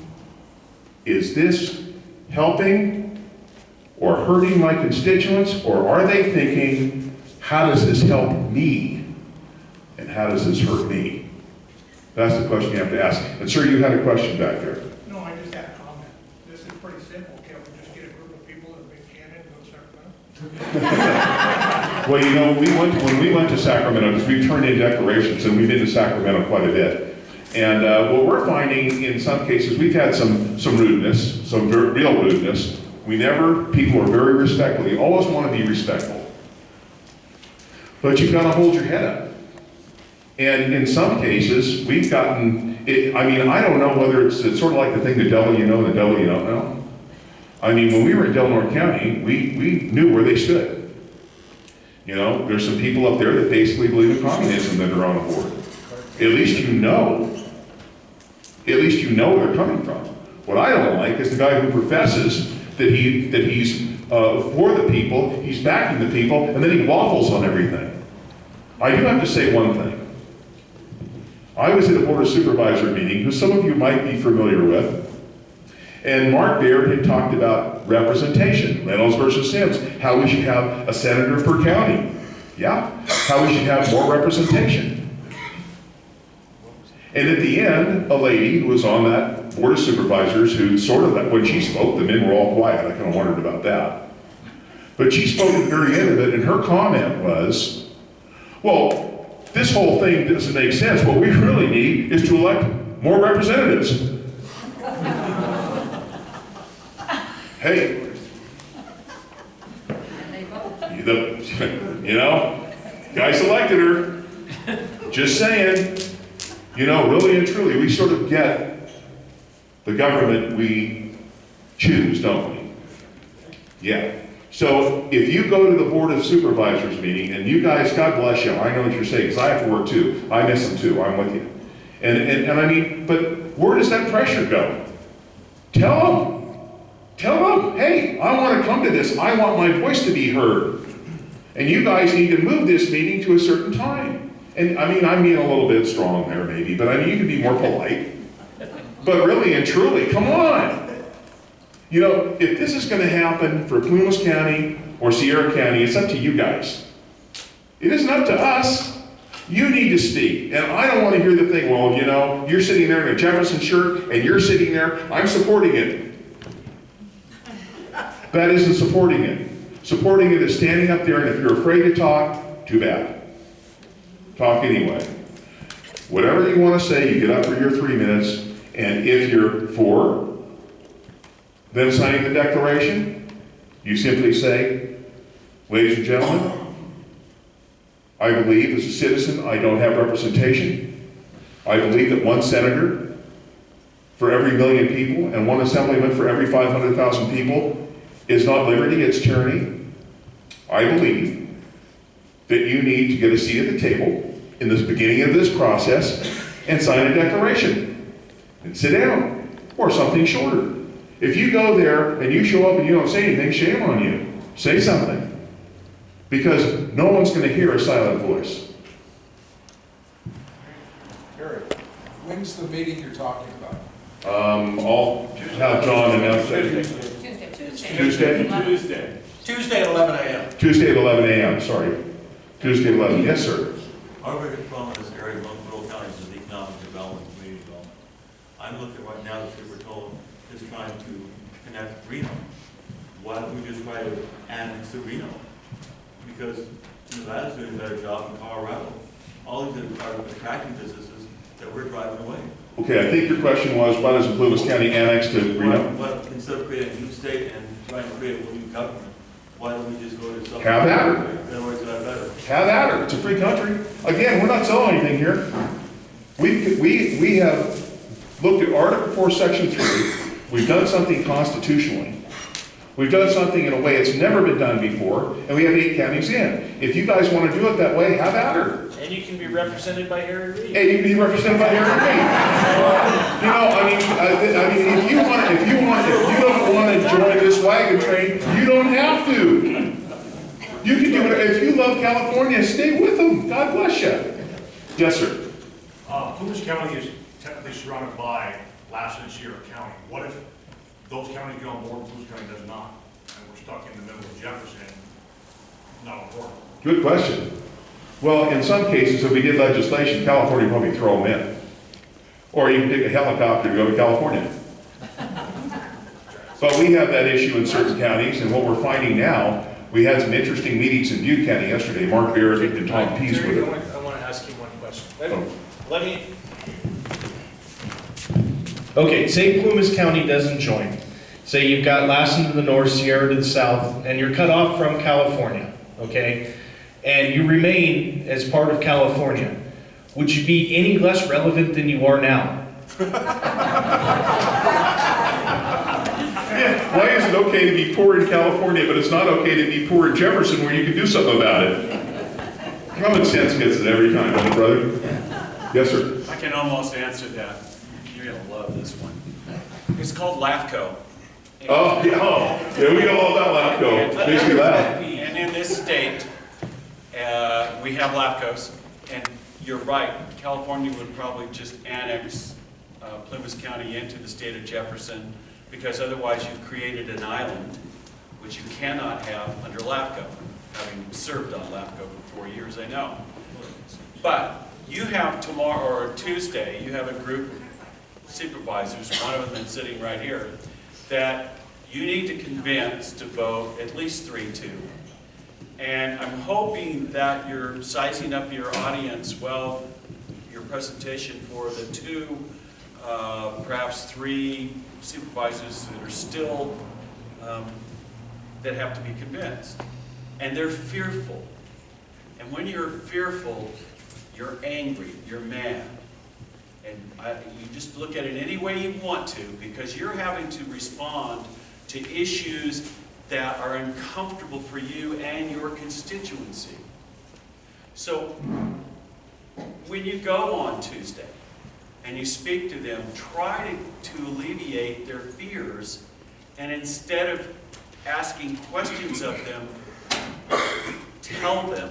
is this helping or hurting my constituents? Or are they thinking, how does this help me? And how does this hurt me? That's the question you have to ask. And sir, you had a question back there. No, I just had a comment. This is pretty simple. Can we just get a group of people that have been candid and go to Sacramento? Well, you know, when we went to Sacramento, because we've turned in declarations, and we've been to Sacramento quite a bit. And what we're finding in some cases, we've had some rudeness, some real rudeness. People are very respectful. You always want to be respectful. But you've got to hold your head up. And in some cases, we've gotten, I don't know whether it's sort of like the thing, the devil you know and the devil you don't know. I mean, when we were in Delaware County, we knew where they stood. You know, there's some people up there that basically believe in communism that are on the board. At least you know. At least you know where they're coming from. What I don't like is the guy who professes that he's for the people, he's backing the people, and then he waffles on everything. I do have to say one thing. I was at a Board of Supervisor meeting, who some of you might be familiar with, and Mark Baird had talked about representation, Reynolds versus Sims, how we should have a senator per county. Yeah, how we should have more representation. And at the end, a lady who was on that Board of Supervisors who sort of, when she spoke, the men were all quiet. I kind of wondered about that. But she spoke at the very end of it, and her comment was, well, this whole thing doesn't make sense. What we really need is to elect more representatives. Hey, you know, guy selected her. Just saying. You know, really and truly, we sort of get the government we choose, don't we? Yeah. So if you go to the Board of Supervisors meeting, and you guys, God bless you, I know what you're saying, because I have to work too. I miss them too, I'm with you. And I mean, but where does that pressure go? Tell them, hey, I want to come to this. I want my voice to be heard. And you guys need to move this meeting to a certain time. And I'm being a little bit strong there maybe, but I mean, you can be more polite. But really and truly, come on. You know, if this is going to happen for Plumas County or Sierra County, it's up to you guys. It isn't up to us. You need to speak. And I don't want to hear the thing, well, you know, you're sitting there in a Jefferson shirt and you're sitting there, I'm supporting it. That isn't supporting it. Supporting it is standing up there, and if you're afraid to talk, too bad. Talk anyway. Whatever you want to say, you get up for your 3 minutes, and if you're for them signing the declaration, you simply say, ladies and gentlemen, I believe as a citizen I don't have representation. I believe that one senator for every 1 million people and one assemblyman for every 500,000 people is not liberty, it's tyranny. I believe that you need to get a seat at the table in the beginning of this process and sign a declaration and sit down, or something shorter. If you go there and you show up and you don't say anything, shame on you. Say something. Because no one's going to hear a silent voice. Gary, when's the meeting you're talking about? I'll have John announce it. Tuesday? Tuesday at 11 a.m. Tuesday at 11 a.m., sorry. Tuesday at 11, yes, sir. Our biggest problem in this area, Portola County, is the economic development, community development. I'm looking right now, the Portola is trying to connect Reno. Why don't we just try to annex to Reno? Because Nevada's doing a better job in Colorado. All these are attracting businesses that we're driving away. Okay, I think your question was, why doesn't Plumas County annex to Reno? But instead of creating a new state and trying to create a new government, why don't we just go to something? Have at her. In other words, that better. Have at her. It's a free country. Again, we're not selling anything here. We have looked at Article 4, Section 3. We've done something constitutionally. We've done something in a way it's never been done before, and we have 8 counties in. If you guys want to do it that way, have at her. And you can be represented by Harry Reid. And you can be represented by Harry Reid. You know, if you don't want to join this wagon train, you don't have to. You can do it. If you love California, stay with them. God bless you. Yes, sir. Plumas County is technically surrounded by last and Sierra County. What if those counties get on board, Plumas County does not? And we're stuck in the middle of Jefferson, not on board. Good question. Well, in some cases, if we did legislation, California would probably throw them in. Or you can take a helicopter to go to California. But we have that issue in certain counties, and what we're finding now, we had some interesting meetings in Butte County yesterday. Mark Beers and Tom Pease with Terry, it. I want to ask you one question. Oh. Let me. Okay, say Plumas County doesn't join. Say you've got Lassen to the north, Sierra to the south, and you're cut off from California, okay? And you remain as part of California. Would you be any less relevant than you are now? Why is it okay to be poor in California, but it's not okay to be poor in Jefferson where you can do something about it? Common sense gets it every time, don't you, brother? Yes, sir. I can almost answer that. You're gonna love this one. It's called LAFCO. Oh, yeah, we know all about LAFCO. Makes me laugh. And in this state, we have LAFCOs, and you're right, California would probably just annex Plymouth County into the state of Jefferson, because otherwise you've created an island, which you cannot have under LAFCO. Having served on LAFCO for 4 years, I know. But you have tomorrow, or Tuesday, you have a group of supervisors, one of them is sitting right here, that you need to convince to vote at least 3-2. And I'm hoping that you're sizing up your audience, well, your presentation for the 2, perhaps 3 supervisors that are still, that have to be convinced. And they're fearful. And when you're fearful, you're angry, you're mad. And you just look at it any way you want to, because you're having to respond to issues that are uncomfortable for you and your constituency. So when you go on Tuesday and you speak to them, try to alleviate their fears, and instead of asking questions of them, tell them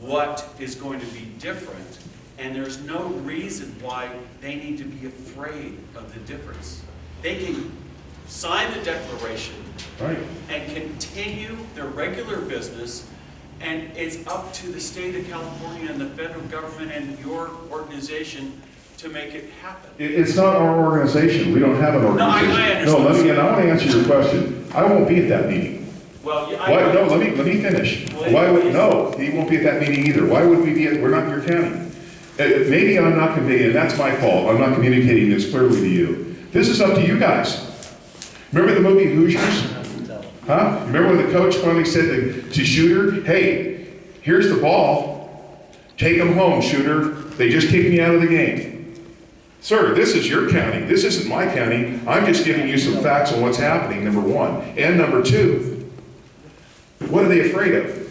what is going to be different, and there's no reason why they need to be afraid of the difference. They can sign the declaration, Right. and continue their regular business, and it's up to the state of California and the federal government and your organization to make it happen. It's not our organization. We don't have an No, I organization. understand. I want to answer your question. I won't be at that meeting. Well, yeah, Why, no, let me finish. Well, Why would, no, he won't be at that meeting either. Why would we be at, we're not in your county. Maybe I'm not conveying, and that's my fault. I'm not communicating this clearly to you. This is up to you guys. Remember the movie Hoosiers? Huh? Remember when the coach finally said to Shooter, hey, here's the ball. Take them home, Shooter. They just kicked me out of the game. Sir, this is your county. This isn't my county. I'm just giving you some facts on what's happening, number one. And number two, what are they afraid of?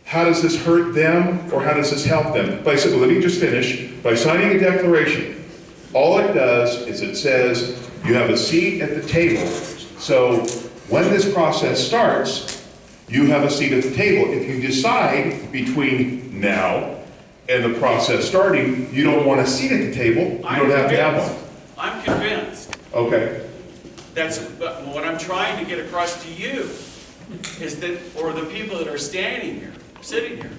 How does this hurt them, or how does this help them? Let me just finish. By signing a declaration, all it does is it says you have a seat at the table. So when this process starts, you have a seat at the table. If you decide between now and the process starting, you don't want a seat at the table, you don't have to have one. I'm convinced. Okay. But what I'm trying to get across to you is that, or the people that are standing here, sitting here,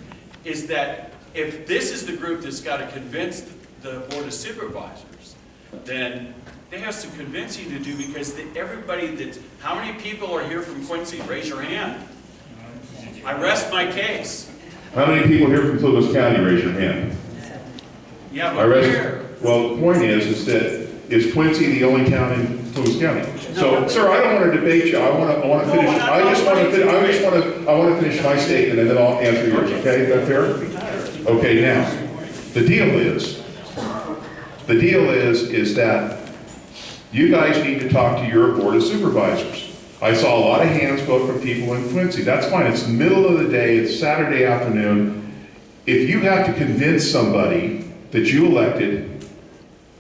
is that if this is the group that's got to convince the Board of Supervisors, then they have some convincing to do, because everybody how many people are here from Quincy? Raise your hand. I rest my case. How many people here from Plymouth County, raise your hand? Yeah, I but rest, here, well, the point is that, is Quincy the only town in Plymouth County? So, sir, I don't want to debate you, I want to finish, I want to finish my statement and then I'll answer yours, okay? Is that fair? Okay, now, the deal is that you guys need to talk to your board of supervisors. I saw a lot of hands go up from people in Quincy. That's fine. It's the middle of the day. It's Saturday afternoon. If you have to convince somebody that you elected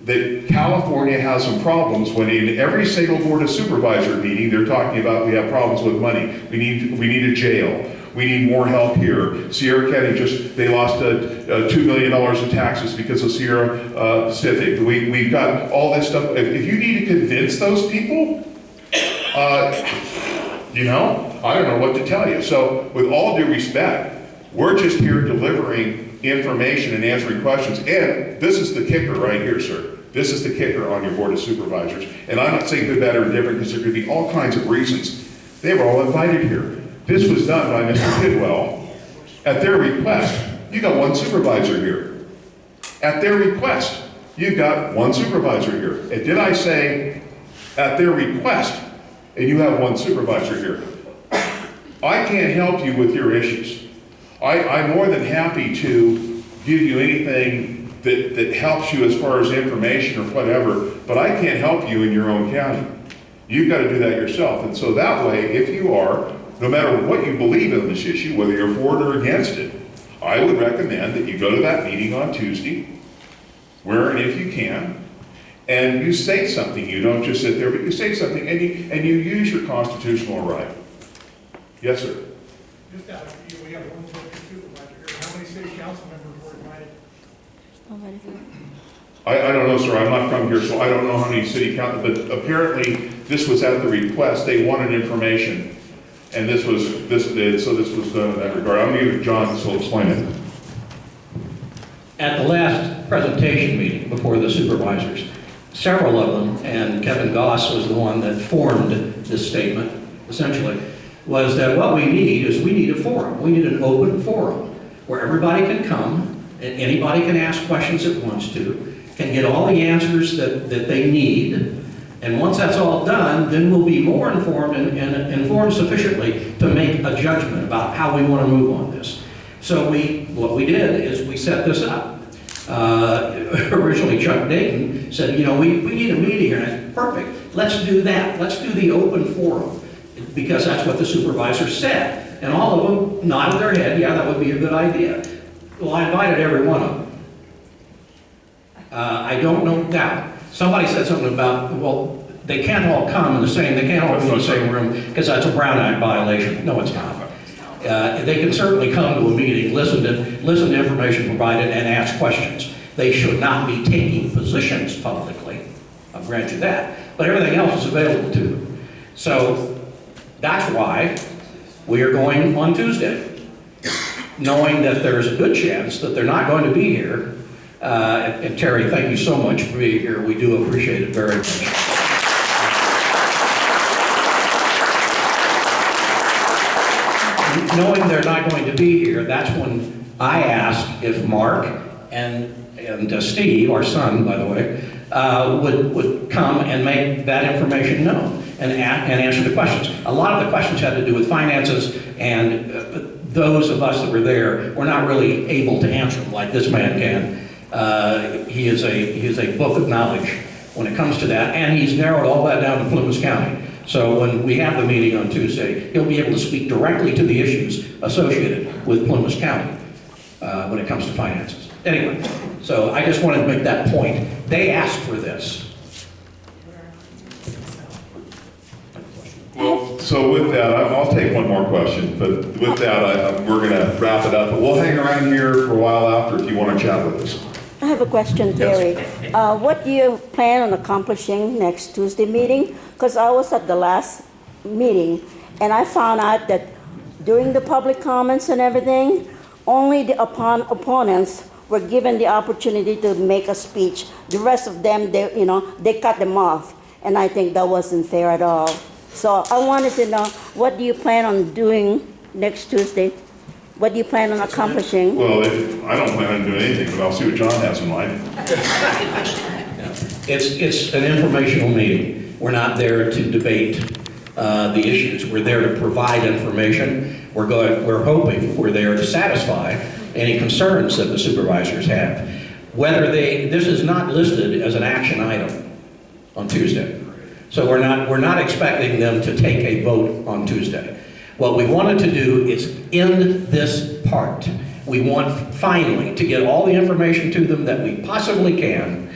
that California has some problems, when in every single board of supervisor meeting, they're talking about we have problems with money. We need a jail. We need more help here. Sierra County they lost $2 million in taxes because of Sierra Pacific. We've got all this stuff. If you need to convince those people, you know, I don't know what to tell you. So with all due respect, we're just here delivering information and answering questions. And this is the kicker right here, sir. This is the kicker on your board of supervisors. And I'm not saying good, bad, or indifferent because there could be all kinds of reasons. They were all invited here. This was done by Mr. Kidwell at their request. You got one supervisor here. At their request, you've got one supervisor here. And did I say at their request, and you have one supervisor here? I can't help you with your issues. I'm more than happy to give you anything that helps you as far as information or whatever, but I can't help you in your own county. You've got to do that yourself. And so that way, if you are, no matter what you believe in this issue, whether you're for it or against it, I would recommend that you go to that meeting on Tuesday, where and if you can, and you say something. You don't just sit there, but you say something, and you use your constitutional right. Yes, sir. Just out of, we have one supervisor here. How many city council members were invited? I don't know, sir. I'm not from here, so I don't know how many city council, but apparently this was at the request. They wanted information. And this was done in that regard. I'm going to give John this will explain it. At the last presentation meeting before the supervisors, several of them, and Kevin Goss was the one that formed this statement, essentially, was that what we need is we need a forum. We need an open forum where everybody can come and anybody can ask questions it wants to, can get all the answers that they need. And once that's all done, then we'll be more informed and informed sufficiently to make a judgment about how we want to move on this. So what we did is we set this up. Originally, Chuck Dayton said, you know, we need a meeting, and I said, perfect, let's do that. Let's do the open forum, because that's what the supervisor said. And all of them nodded their head, yeah, that would be a good idea. Well, I invited every one of them. I don't know now. Somebody said something about, well, they can't all come in the same, they can't all be in the same room because that's a Brown Act violation. No, it's not. They can certainly come to a meeting, listen to information provided, and ask questions. They should not be taking positions publicly. I'll grant you that. But everything else is available to them. So that's why we are going on Tuesday, knowing that there's a good chance that they're not going to be here. And Terry, thank you so much for being here. We do appreciate it very much. Knowing they're not going to be here, that's when I asked if Mark and Steve, our son, by the way, would come and make that information known and answer the questions. A lot of the questions had to do with finances, and those of us that were there were not really able to answer them like this man can. He is a book of knowledge when it comes to that, and he's narrowed all that down to Plymouth County. So when we have the meeting on Tuesday, he'll be able to speak directly to the issues associated with Plymouth County when it comes to finances. Anyway, so I just wanted to make that point. They asked for this. Well, so with that, I'll take one more question, but with that, we're going to wrap it up. But we'll hang around here for a while after if you want to chat with us. I have a question, Terry. Yes. What do you plan on accomplishing next Tuesday meeting? Because I was at the last meeting, and I found out that during the public comments and everything, only the opponents were given the opportunity to make a speech. The rest of them, they cut them off, and I think that wasn't fair at all. So I wanted to know, what do you plan on doing next Tuesday? What do you plan on accomplishing? Well, I don't plan on doing anything, but I'll see what John has in mind. It's an informational meeting. We're not there to debate the issues. We're there to provide information. We're hoping we're there to satisfy any concerns that the supervisors have. This is not listed as an action item on Tuesday. So we're not expecting them to take a vote on Tuesday. What we wanted to do is end this part. We want finally to get all the information to them that we possibly can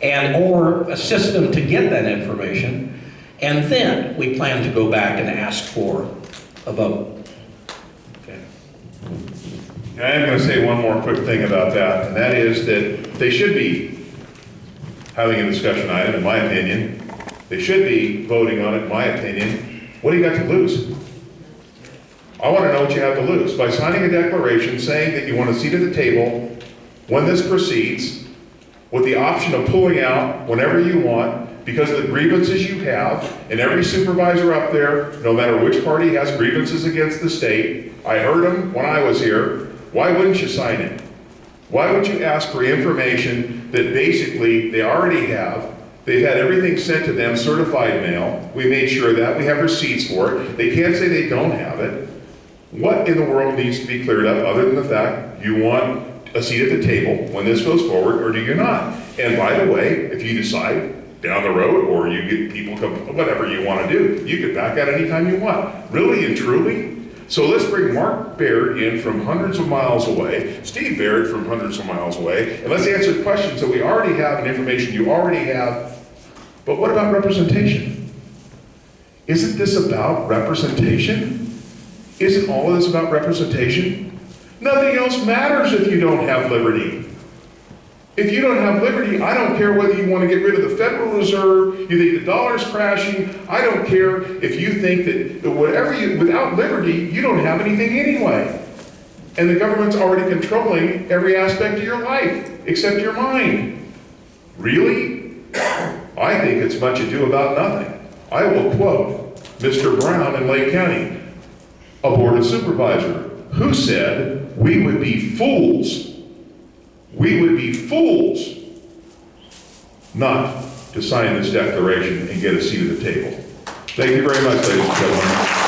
or assist them to get that information, and then we plan to go back and ask for a vote. Okay. I am going to say one more quick thing about that, and that is that they should be having a discussion item, in my opinion. They should be voting on it, in my opinion. What do you got to lose? I want to know what you have to lose. By signing a declaration saying that you want a seat at the table when this proceeds, with the option of pulling out whenever you want, because of the grievances you have, and every supervisor up there, no matter which party has grievances against the state, I heard them when I was here, why wouldn't you sign it? Why would you ask for information that basically they already have? They've had everything sent to them, certified mail. We made sure of that. We have receipts for it. They can't say they don't have it. What in the world needs to be cleared up other than the fact you want a seat at the table when this goes forward, or do you not? And by the way, if you decide down the road, or you get people come, whatever you want to do, you can back out anytime you want. Really and truly. So let's bring Mark Baird in from hundreds of miles away, Steve Baird from hundreds of miles away, and let's answer questions that we already have and information you already have. But what about representation? Isn't this about representation? Isn't all of this about representation? Nothing else matters if you don't have liberty. If you don't have liberty, I don't care whether you want to get rid of the Federal Reserve, you think the dollar's crashing, I don't care if you think that without liberty, you don't have anything anyway. And the government's already controlling every aspect of your life, except your mind. Really? I think it's much ado about nothing. I will quote Mr. Brown in Lake County, a board of supervisor, who said, we would be fools not to sign this declaration and get a seat at the table. Thank you very much, ladies and gentlemen.